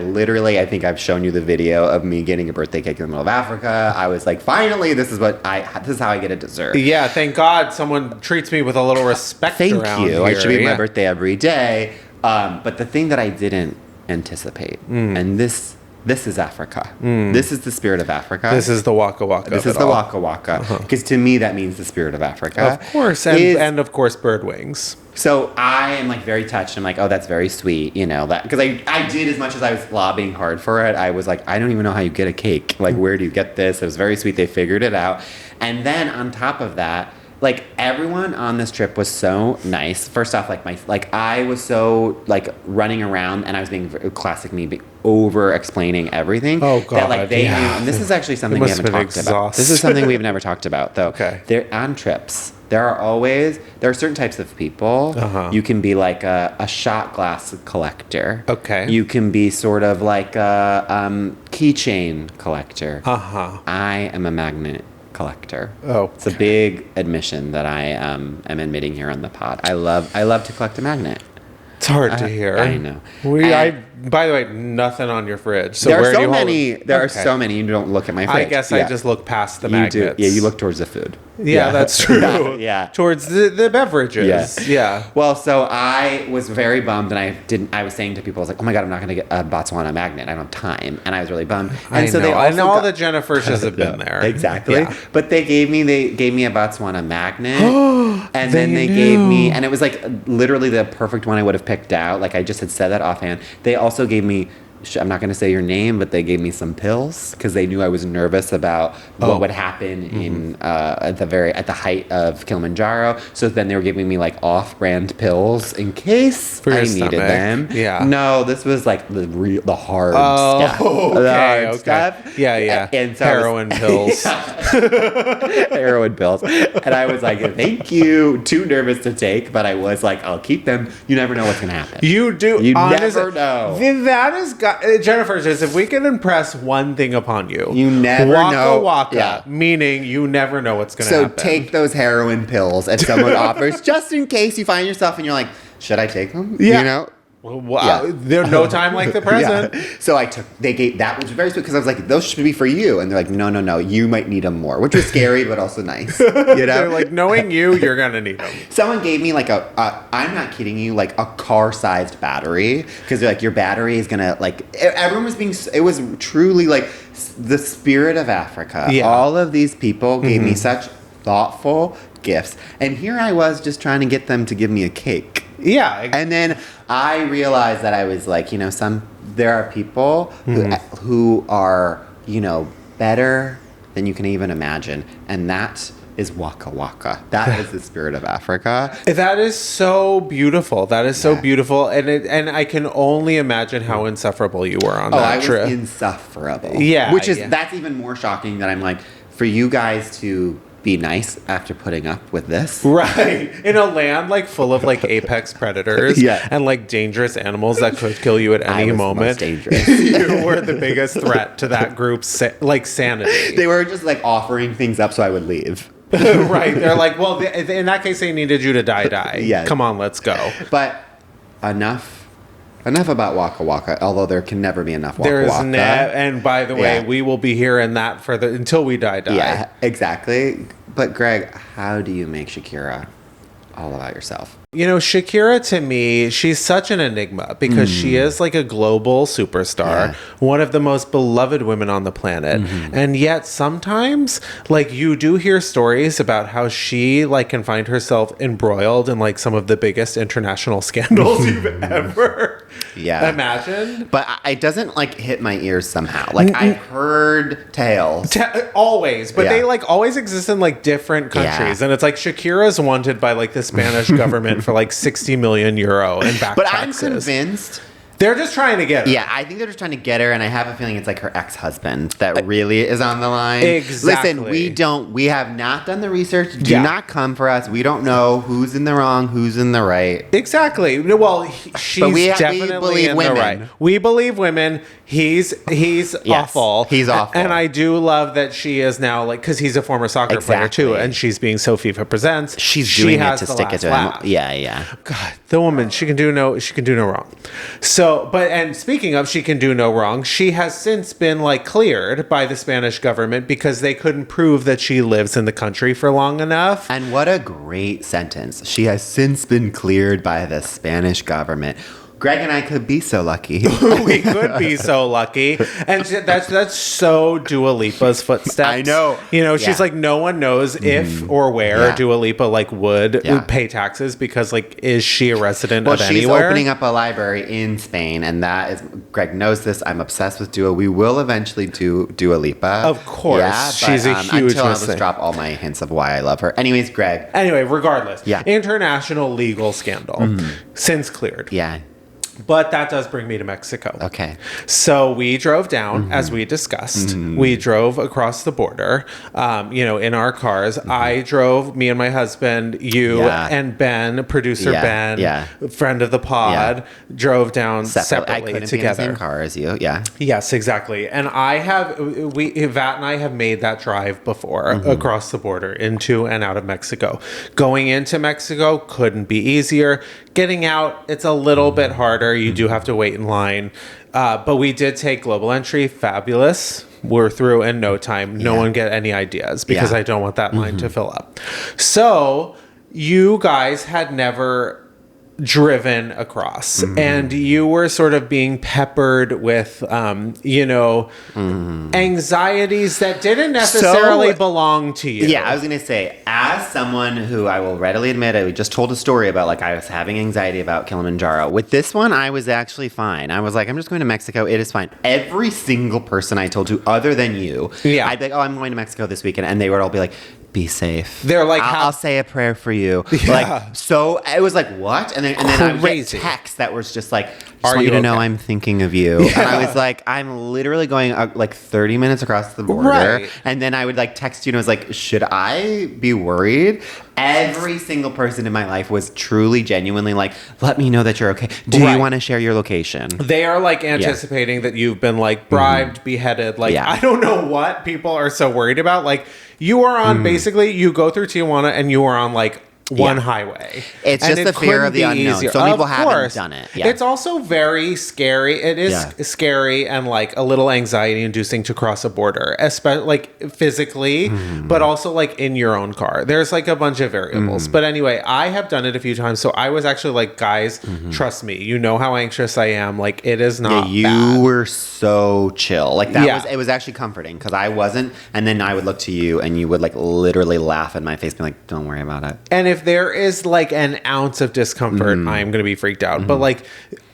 think I've shown you the video of me getting a birthday cake in the middle of Africa. I was like, finally, this is how I get a dessert. Yeah, thank God someone treats me with a little respect around here. Thank you. It should be my birthday every day. But the thing that I didn't anticipate, and this this is Africa. This is the spirit of Africa. This is the Waka Waka. This is the Waka Waka. Because to me, that means the spirit of Africa. Of course. And of course, bird wings. So I am like very touched. I'm like, oh, that's very sweet. You know, that because I did, as much as I was lobbying hard for it, I was like, I don't even know how you get a cake. Like, where do you get this? It was very sweet. They figured it out. And then on top of that, like, everyone on this trip was so nice. First off, I was so like running around, and I was being classic me, over explaining everything. Oh God, that like they knew. And this is actually something we haven't talked about. This is something we've never talked about, though. Okay. They're on trips. There are certain types of people. You can be like a shot glass collector. Okay. You can be sort of like a keychain collector. I am a magnet collector. Oh, it's a big admission that I am admitting here on the pod. I love to collect a magnet. It's hard to hear. I know. By the way, nothing on your fridge. So there where are so do you many. There are so many. You don't look at my fridge. I guess I just look past the magnets. Yeah, you look towards the food. Yeah, that's true. Yeah. Towards the beverages. Yeah. Well, so I was very bummed, and I was saying to people, I was like, oh my God, I'm not going to get a Botswana magnet. I don't have time. And I was really bummed. And I know all the Gennifertias have been there. Exactly. Yeah. But they gave me a Botswana magnet. And then they knew. gave me, and it was like literally the perfect one I would have picked out. Like, I just had said that offhand. They also gave me, I'm not going to say your name, but they gave me some pills because they knew I was nervous about what would happen in at the height of Kilimanjaro. So then they were giving me like off-brand pills in case I needed them. Yeah. No, this was like the hard stuff. Okay. Stuff. Yeah. And so heroin pills. Heroin pills. And I was like, thank you. Too nervous to take, but I was like, I'll keep them. You never know what's going to happen. You do. You never know. That is. Jennifer says, if we can impress one thing upon you, you never know. Waka Waka, meaning you never know what's going to happen. So take those heroin pills if someone offers, just in case you find yourself and you're like, should I take them? Yeah. You know? Wow. There's no time like the present. So they gave, that was very sweet because I was like, those should be for you. And they're like, no, you might need them more, which was scary, but also nice. You know? They're like, knowing you're going to need them. Someone gave me like I'm not kidding you, like a car-sized battery. Because they're like, your battery is going to like, everyone was it was truly like the spirit of Africa. Yeah. All of these people gave me such thoughtful gifts. And here I was just trying to get them to give me a cake. Yeah. And then I realized that I was like, there are people who are, better than you can even imagine. And that is Waka Waka. That is the spirit of Africa. That is so beautiful. That is so beautiful. And I can only imagine how insufferable you were on that trip. I was insufferable. Yeah. That's even more shocking that I'm like, for you guys to be nice after putting up with this. Right. In a land like full of like apex predators and like dangerous animals that could kill you at any moment. Dangerous. You were the biggest threat to that group's sanity. They were just like offering things up so I would leave. Right. They're like, well, in that case, they needed you to die. Yeah. Come on, let's go. But enough about Waka Waka, although there can never be enough Waka Waka. And by the way, we will be hearing that until we die. Yeah, exactly. But Greg, how do you make Shakira all about yourself? Shakira, to me, she's such an enigma because she is like a global superstar, one of the most beloved women on the planet. And yet sometimes, like, you do hear stories about how she, like, can find herself embroiled in, like, some of the biggest international scandals you've ever imagined. But it doesn't, like, hit my ears somehow. Like, I've heard tales. Always. But they, like, always exist in, like, different countries. And it's like Shakira's wanted by, like, the Spanish government for like 60 million euro in back taxes. I'm convinced they're just trying to get her. Yeah, I think they're just trying to get her, and I have a feeling it's like her ex-husband that really is on the line. Exactly. Listen, we have not done the research. Do not come for us. We don't know who's in the wrong, who's in the right. Exactly. Well, she's definitely in the right. We believe women. He's awful. He's awful. And I do love that she is now, like, because he's a former soccer player too, and she's being so FIFA presents. She's doing it to stick it to him. Yeah. God, the woman, she can do no wrong. So, and speaking of, she can do no wrong. She has since been like cleared by the Spanish government because they couldn't prove that she lives in the country for long enough. And what a great sentence. She has since been cleared by the Spanish government. Greg and I could be so lucky. We could be so lucky. And that's so Dua Lipa's footsteps. I know. You know, she's like, no one knows if or where Dua Lipa like would pay taxes because like, is she a resident of anywhere? Well, she's opening up a library in Spain, and that is, Greg knows this. I'm obsessed with Dua. We will eventually do Dua Lipa. Of course. Yeah, she's a huge until I just drop all my hints of why I love her. Anyways, Greg. Anyway, regardless. Yeah. International legal scandal. Since cleared. Yeah. But that does bring me to Mexico. Okay. So we drove down, as we discussed. We drove across the border, in our cars. I drove, me and my husband, you and Ben, producer Ben, friend of the pod, drove down separately I couldn't together. Be in the same car as you, Yes, exactly. And Vat and I have made that drive before across the border into and out of Mexico. Going into Mexico couldn't be easier. Getting out, it's a little bit harder. You do have to wait in line. But we did take global entry. Fabulous. We're through in no time. No one get any ideas because I don't want that line to fill up. So you guys had never driven across and you were sort of being peppered with anxieties that didn't necessarily belong to you. I was gonna say, as someone who I will readily admit, I just told a story about like I was having anxiety about Kilimanjaro. With this one, I was actually fine. I was like, I'm just going to Mexico, it is fine. Every single person I told to other than you, I'd be like, oh, I'm going to Mexico this weekend, and they would all be like, be safe. They're like, I'll say a prayer for you. Like, so it was like, what? And then I would get text that was just like, just want you to know I'm thinking of you. And I was like, I'm literally going like 30 minutes across the border. Right. And then I would like text you and I was like, should I be worried? Every single person in my life was truly, genuinely like, let me know that you're okay. Do you want to share your location? They are like anticipating that you've been like bribed, beheaded. Like, I don't know what people are so worried about. Like, you are on basically, you go through Tijuana and you are on like one highway. It's just the fear of the unknown. Some people haven't done it. Yeah. It's also very scary. It is scary and like a little anxiety inducing to cross a border, especially like physically, but also like in your own car. There's like a bunch of variables. But anyway, I have done it a few times. So I was actually like, guys, trust me, you know how anxious I am. Like, it is not you were so chill. Like that it was actually comforting because I wasn't. And then I would look to you and you would like literally laugh in my face, be like, don't worry about it. And if there is like an ounce of discomfort, I am going to be freaked out. But like,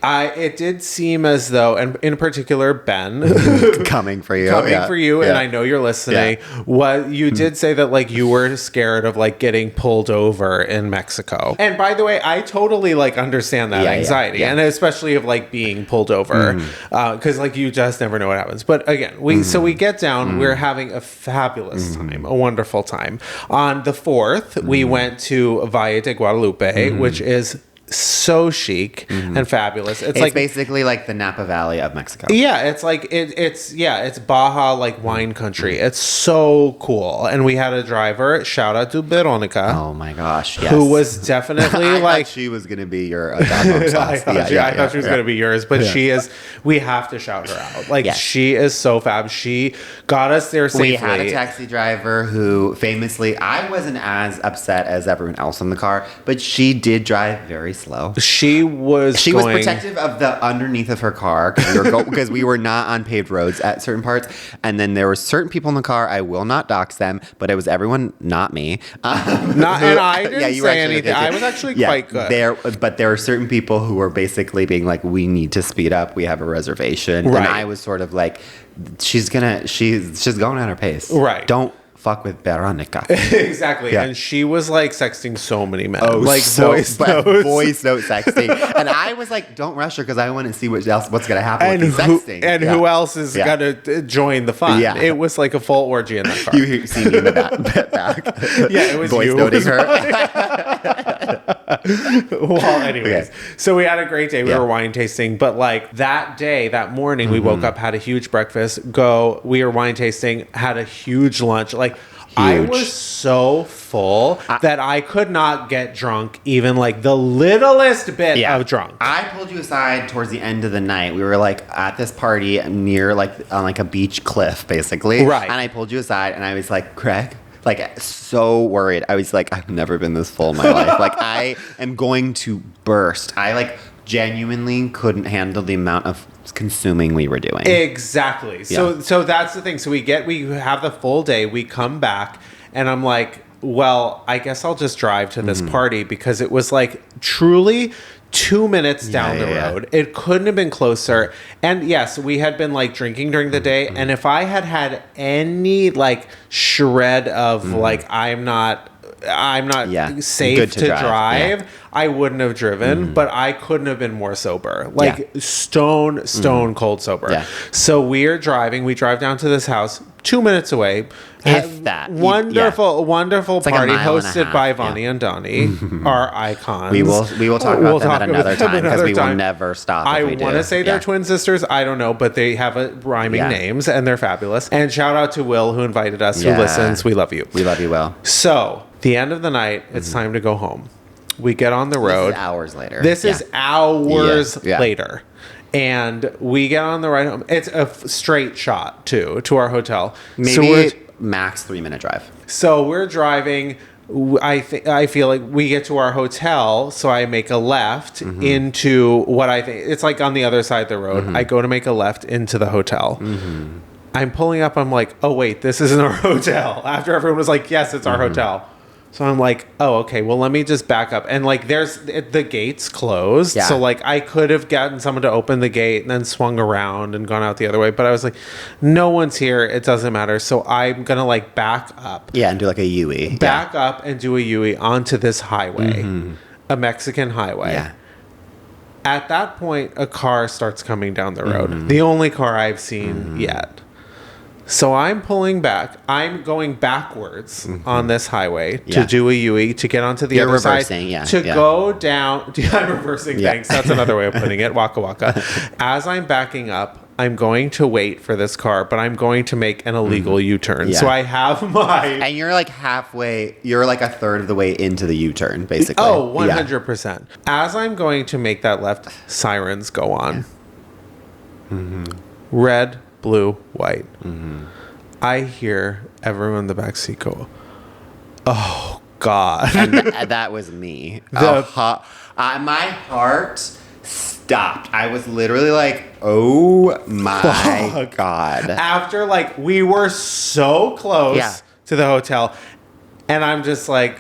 it did seem as though, and in particular, Ben, coming for you, and I know you're listening. What you did say that like you were scared of like getting pulled over in Mexico. And by the way, I totally like understand that anxiety, and especially of like being pulled over, because like you just never know what happens. But again, we get down. We're having a fabulous time, a wonderful time. On the 4th, we went to Valle de Guadalupe, which is so chic and fabulous. It's like basically like the Napa Valley of Mexico. Yeah, it's like it's Baja like wine country. It's so cool. And we had a driver, shout out to Beronica. Oh my gosh, yes. Who was definitely I like she was gonna be your I thought she was gonna be yours, but she is, we have to shout her out. Like she is so fab. She got us there safely. We had a taxi driver who famously, I wasn't as upset as everyone else in the car, but she did drive very slow. She was protective of the underneath of her car because we were not on paved roads at certain parts, and then there were certain people in the car. I will not dox them, but it was everyone, not me. And I didn't say anything. I was actually quite good. But there were certain people who were basically being like, "We need to speed up. We have a reservation," and I was sort of like, "She's going at her pace. Right? Don't fuck with Beronica." Exactly. And she was like sexting so many men. Voice note sexting. And I was like, don't rush her because I want to see what's going to happen with the sexting. Who else is going to join the fun. Yeah. It was like a full orgy in that car. You see me in the back. Yeah, it was voice you. noting her. Well, anyways. So we had a great day. We were wine tasting. But like that day, that morning, we woke up, had a huge breakfast, we were wine tasting, had a huge lunch. Like, I was so full that I could not get drunk, even like the littlest bit of drunk. I pulled you aside towards the end of the night. We were like at this party near like on like a beach cliff, basically. Right. And I pulled you aside and I was like, Craig, like so worried. I was like, I've never been this full in my life. Like I am going to burst. I like genuinely couldn't handle the amount of consuming we were doing. Exactly. So that's the thing. So we have the full day. We come back, and I'm like, well, I guess I'll just drive to this party, because it was like truly 2 minutes down the road. It couldn't have been closer. And yes, we had been like drinking during the day. And if I had any like shred of like, I'm not safe to drive. I wouldn't have driven, but I couldn't have been more sober. Like stone cold sober. Yeah. So we drive down to this house 2 minutes away. If that. Wonderful it's like party hosted by Vonnie and Donnie, our icons. We will talk about them at another time, because we will never stop. I want to say they're twin sisters. I don't know, but they have rhyming names, and they're fabulous. And shout out to Will, who invited us, who listens. We love you. We love you, Will. So, the end of the night, it's time to go home. We get on the road. This is hours later. This is hours later. And we get on the ride home. It's a straight shot, too, to our hotel. Maybe max 3-minute drive. So we're driving. I feel like we get to our hotel, so I make a left into what I think it's like on the other side of the road. I go to make a left into the hotel. I'm pulling up. I'm like, oh wait, this isn't our hotel. After everyone was like, yes, it's our hotel. So I'm like, oh, okay, well, let me just back up. And like, the gate's closed. Yeah. So like, I could have gotten someone to open the gate and then swung around and gone out the other way. But I was like, no one's here. It doesn't matter. So I'm going to like back up. Yeah, and do like a U-E. Back up and do a U-E onto this highway, a Mexican highway. Yeah. At that point, a car starts coming down the road. The only car I've seen yet. So I'm pulling back. I'm going backwards on this highway to do a U-E, to get onto the other side. Go down. I'm reversing, thanks. That's another way of putting it. Waka Waka. As I'm backing up, I'm going to wait for this car, but I'm going to make an illegal U-turn. Yeah. So I have my... And you're like halfway, you're like a third of the way into the U-turn, basically. Oh, 100%. Yeah. As I'm going to make that left, sirens go on. Red, blue, white. I hear everyone in the back seat go, oh, God. And that was me. My heart stopped. I was literally like, oh, my God. After, like, we were so close to the hotel, and I'm just like,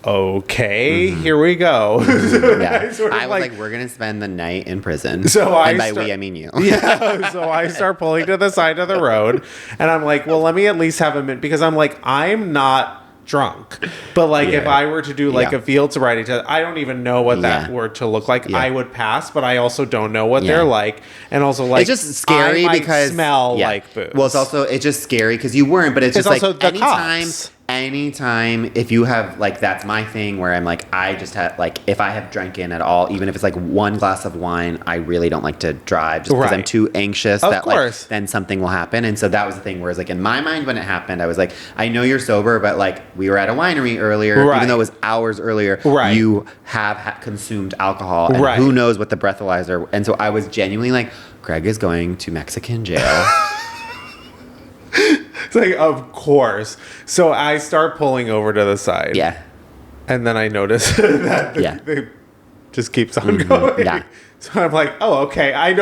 okay, here we go. I was like, we're going to spend the night in prison. So by we, I mean you. So I start pulling to the side of the road, and I'm like, well, let me at least have a minute, because I'm like, I'm not drunk. But like, if I were to do like a field sobriety test, I don't even know what that were to look like. I would pass, but I also don't know what they're like. And also, like, it's just scary because smell like booze. Well, it's just scary because you weren't, but it's just like anytime if you have, like, that's my thing where I'm like, I just have, like, if I have drinking at all, even if it's like one glass of wine, I really don't like to drive just because I'm too anxious that like then something will happen. And so that was the thing, whereas like in my mind when it happened, I was like, I know you're sober, but like we were at a winery earlier, even though it was hours earlier, you have consumed alcohol, and who knows what the breathalyzer. And so I was genuinely like, Greg is going to Mexican jail. It's like, of course. So I start pulling over to the side. Yeah. And then I notice that it just keeps on going. Yeah. So I'm like, oh, okay. I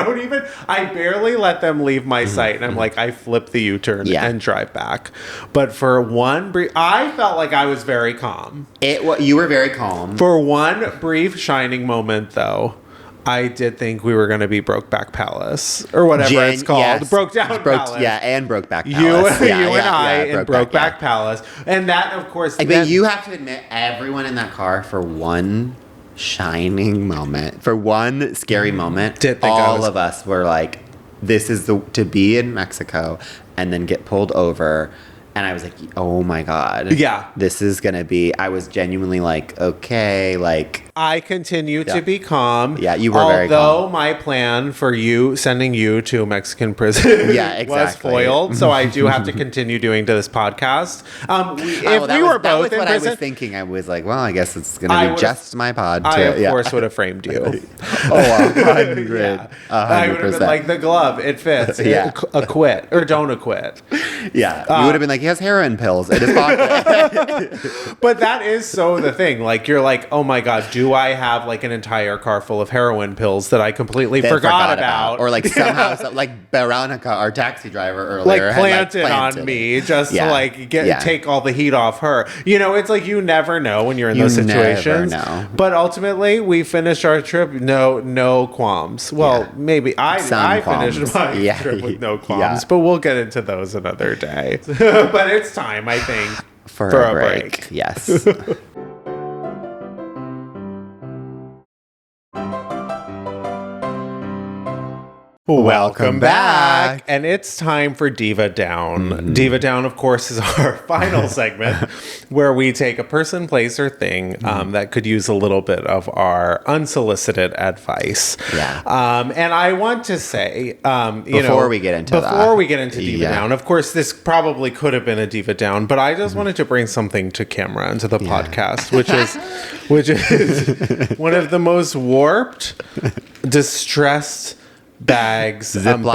barely let them leave my sight. And I'm like, I flip the U-turn and drive back. But for one brief, I felt like I was very calm. You were very calm. For one brief shining moment, though, I did think we were going to be Brokeback Palace or whatever it's called. Yes. Palace. Yeah, and Brokeback Palace. You and I in Brokeback Palace. And that, of course... But you have to admit, everyone in that car, for one shining moment, for one scary moment, all of us were like, this is to be in Mexico and then get pulled over. And I was like, oh my God. Yeah. This is going to be... I was genuinely like, okay, like... I continue to be calm. Yeah, you were very calm. Although my plan for sending you to a Mexican prison was foiled. So I do have to continue doing to this podcast. If we were both in prison... I was thinking. I was like, well, I guess it's going to be just my pod. I, of course, would have framed you. 100%. I would have been like, the glove, it fits. Acquit. Or don't acquit. Yeah. You would have been like, he has heroin pills in his pocket. But that is so the thing. Like, you're like, oh my God, do do I have like an entire car full of heroin pills that I completely forgot about? Or like somehow, like Beronica, our taxi driver earlier, like planted on me just to like take all the heat off her. You know, it's like you never know when you're in those situations. Never know. But ultimately, we finished our trip no qualms. Well, maybe I finished my trip with no qualms, but we'll get into those another day. But it's time, I think, for a break. Yes. Welcome back. And it's time for Diva Down. Diva Down, of course, is our final segment where we take a person, place, or thing that could use a little bit of our unsolicited advice. Yeah. And I want to say, before we get into Diva Down, of course, this probably could have been a Diva Down, but I just wanted to bring something to camera and to the podcast, which is one of the most warped, distressed bags, Ziploc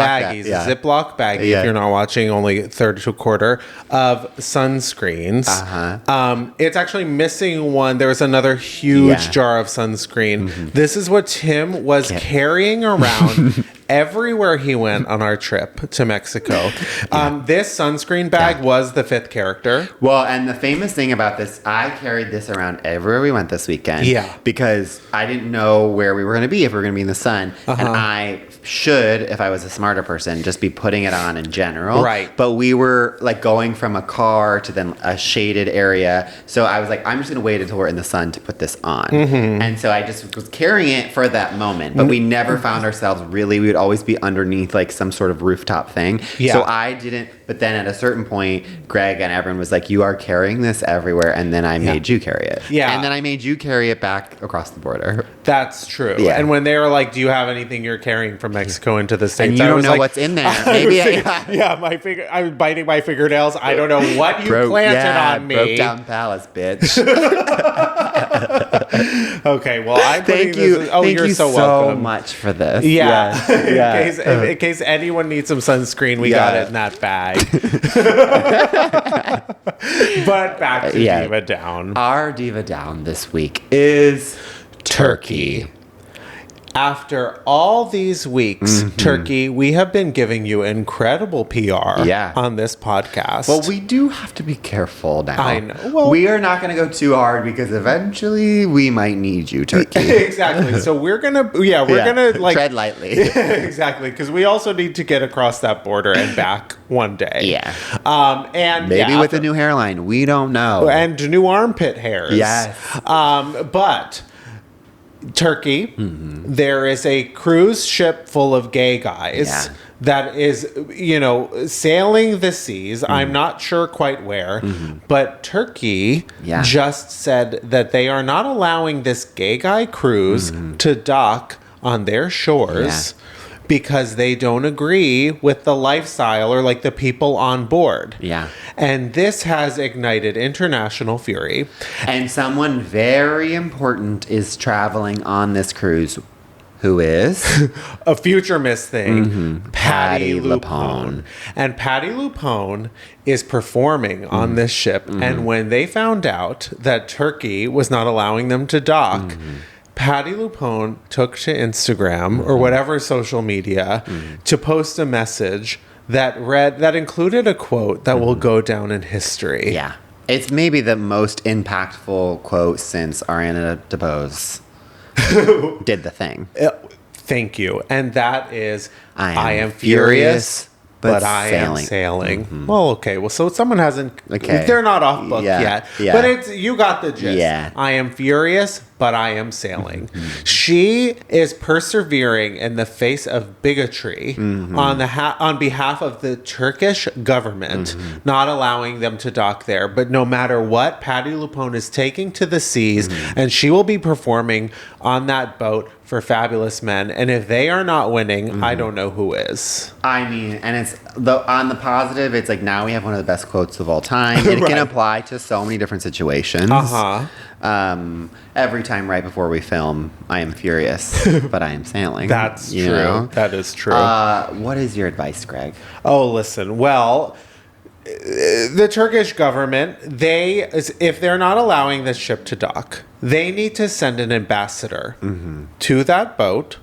baggie, if you're not watching, only third to quarter of sunscreens. It's actually missing one. There was another huge jar of sunscreen. This is what Tim was carrying around everywhere he went on our trip to Mexico. This sunscreen bag was the fifth character. Well, and the famous thing about this, I carried this around everywhere we went this weekend. Yeah. Because I didn't know where we were going to be, if we were going to be in the sun. And I should, if I was a smarter person, just be putting it on in general. Right. But we were like going from a car to then a shaded area. So I was like, I'm just going to wait until we're in the sun to put this on. And so I just was carrying it for that moment. But we never found ourselves really, we would always be underneath like some sort of rooftop thing. Yeah. So I didn't, but then at a certain point, Greg and everyone was like, you are carrying this everywhere. And then I made you carry it. Yeah. And then I made you carry it back across the border. That's true. Yeah. And when they were like, do you have anything you're carrying from Mexico into the States? And you don't know what's in there. Maybe I was biting my fingernails. I don't know what you planted on me. Broke down palace, bitch. Okay, well, I'm Thank you. Thank you're you so welcome. So much for this. Yeah. In case anyone needs some sunscreen, we got it in that bag. But back to Diva Down. Our Diva Down this week is Turkey. After all these weeks, Turkey, we have been giving you incredible PR on this podcast. Well, we do have to be careful now. I know. Well, we are not going to go too hard because eventually we might need you, Turkey. Exactly. So we're going to like tread lightly. Exactly. Because we also need to get across that border and back one day. Yeah. And maybe with a new hairline. We don't know. And new armpit hairs. Yes. But Turkey, there is a cruise ship full of gay guys that is, sailing the seas. I'm not sure quite where, but Turkey just said that they are not allowing this gay guy cruise to dock on their shores because they don't agree with the lifestyle or like the people on board. Yeah. And this has ignited international fury. And someone very important is traveling on this cruise. Who is? A future Miss thing. Patti LuPone. And Patti LuPone is performing on this ship. And when they found out that Turkey was not allowing them to dock, Patti LuPone took to Instagram or whatever social media to post a message that included a quote that will go down in history. Yeah. It's maybe the most impactful quote since Ariana DeBose did the thing. Thank you. And that is, I am furious, but I am sailing. Well, okay. Well, so someone hasn't. Okay. They're not off book yet. Yeah. But you got the gist. Yeah. I am furious, but I am sailing. She is persevering in the face of bigotry on behalf of the Turkish government, not allowing them to dock there. But no matter what, Patti LuPone is taking to the seas, and she will be performing on that boat for Fabulous Men. And if they are not winning, I don't know who is. I mean, and it's on the positive, it's like now we have one of the best quotes of all time. It can apply to so many different situations. Every time right before we film, I am furious, but I am sailing. That's true. Know? That is true. What is your advice, Greg? Oh, listen. Well, the Turkish government, if they're not allowing this ship to dock, they need to send an ambassador to that boat,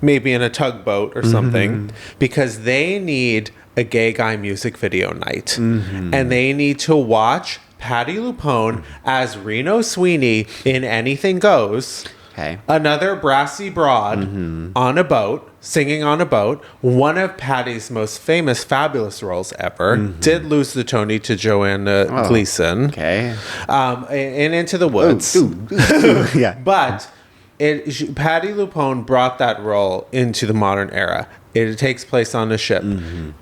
maybe in a tugboat or something, because they need a gay guy music video night. And they need to watch Patti LuPone as Reno Sweeney in Anything Goes. Okay. Another brassy broad on a boat, singing on a boat. One of Patty's most famous, fabulous roles ever. Did lose the Tony to Joanna Gleason. Okay. In Into the Woods. Yeah. But Patti LuPone brought that role into the modern era. It takes place on a ship.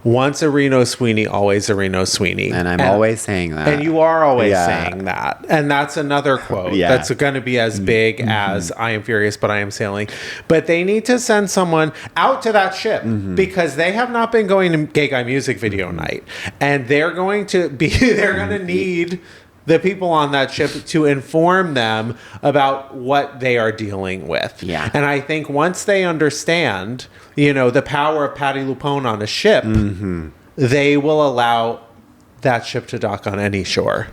Once a Reno Sweeney, always a Reno Sweeney. And I'm always saying that. And you are always saying that. And that's another quote that's going to be as big as I am furious, but I am sailing. But they need to send someone out to that ship because they have not been going to gay guy music video night. And they're going to need the people on that ship to inform them about what they are dealing with. Yeah. And I think once they understand, the power of Patti LuPone on a ship, they will allow that ship to dock on any shore.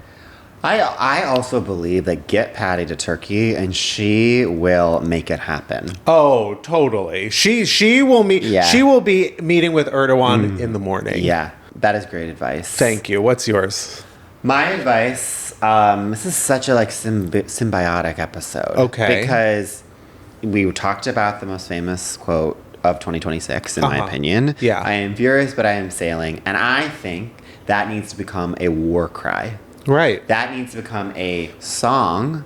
I also believe that get Patti to Turkey and she will make it happen. Oh, totally. She will meet. Yeah. She will be meeting with Erdogan in the morning. Yeah, that is great advice. Thank you. What's yours? My advice, this is such a symbiotic episode. Okay. Because we talked about the most famous quote of 2026, in my opinion. Yeah. I am furious, but I am sailing. And I think that needs to become a war cry. Right. That needs to become a song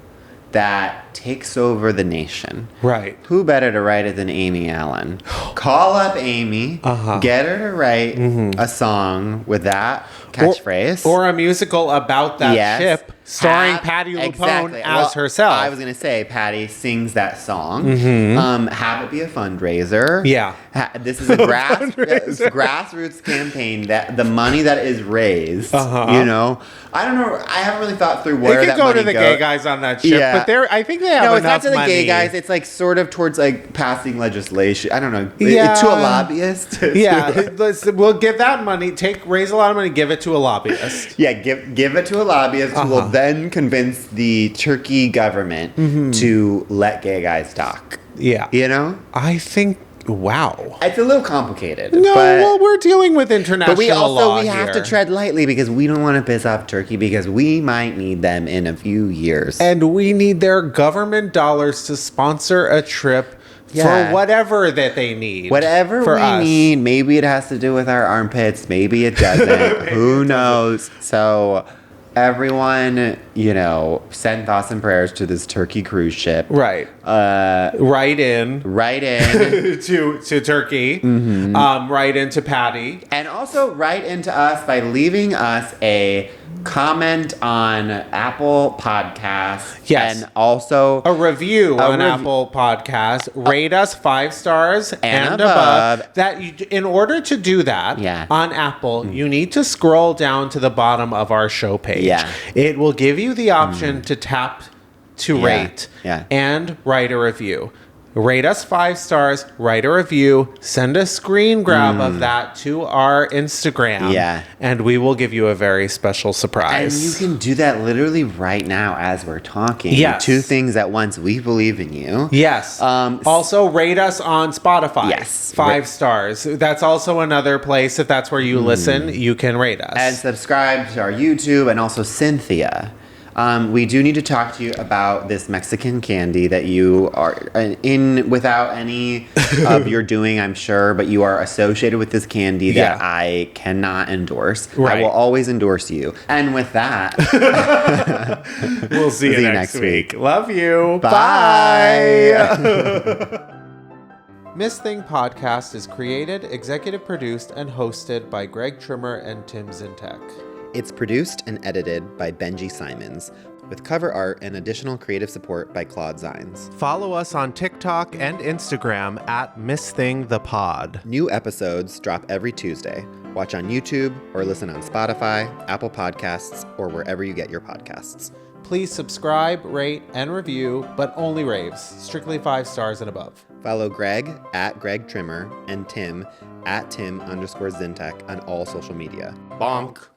that takes over the nation. Right. Who better to write it than Amy Allen? Call up Amy, get her to write a song with that catchphrase. Or a musical about that ship, starring Patti LuPone as herself. I was going to say, Patti sings that song. Have it be a fundraiser. Yeah. This is a grassroots campaign that the money that is raised, I don't know. I haven't really thought through where that money goes. It could go to the gay guys on that ship, but I think they have enough money. No, it's not to the gay guys. It's like sort of towards like passing legislation. I don't know. Yeah. To a lobbyist. We'll give that money. Raise a lot of money. Give it to a lobbyist. Yeah, give it to a lobbyist who will then convince the Turkey government to let gay guys dock. Yeah. I think. Wow. It's a little complicated. No, we're dealing with international law we have to tread lightly because we don't want to piss off Turkey because we might need them in a few years. And we need their government dollars to sponsor a trip for whatever that they need. Whatever we need. Maybe it has to do with our armpits. Maybe it doesn't. Who knows? So everyone, send thoughts and prayers to this Turkey cruise ship. Right. Write in to Turkey. Write into Patti. And also write into us by leaving us a comment on Apple Podcasts. Yes. And also a review on Apple Podcasts. Rate us 5 stars and above. In order to do that on Apple, you need to scroll down to the bottom of our show page. Yeah. It will give you the option to tap to rate and write a review. Rate us 5 stars, write a review, send a screen grab of that to our Instagram. Yeah. And we will give you a very special surprise. And you can do that literally right now as we're talking. Yes. 2 things at once. We believe in you. Yes. Also, rate us on Spotify. Yes. 5 stars. That's also another place. If that's where you listen, you can rate us. And subscribe to our YouTube and also Cynthia. We do need to talk to you about this Mexican candy that you are in without any of your doing, I'm sure, but you are associated with this candy that I cannot endorse. Right. I will always endorse you. And with that, we'll see you next week. Love you. Bye. Miss Thing Podcast is created, executive produced, and hosted by Greg Trimmer and Tim Zintek. It's produced and edited by Benji Simons, with cover art and additional creative support by Claude Zines. Follow us on TikTok and Instagram at MissThingThePod. New episodes drop every Tuesday. Watch on YouTube or listen on Spotify, Apple Podcasts, or wherever you get your podcasts. Please subscribe, rate, and review, but only raves. Strictly 5 stars and above. Follow Greg at Greg Trimmer and Tim at Tim_Zintek on all social media. BONK!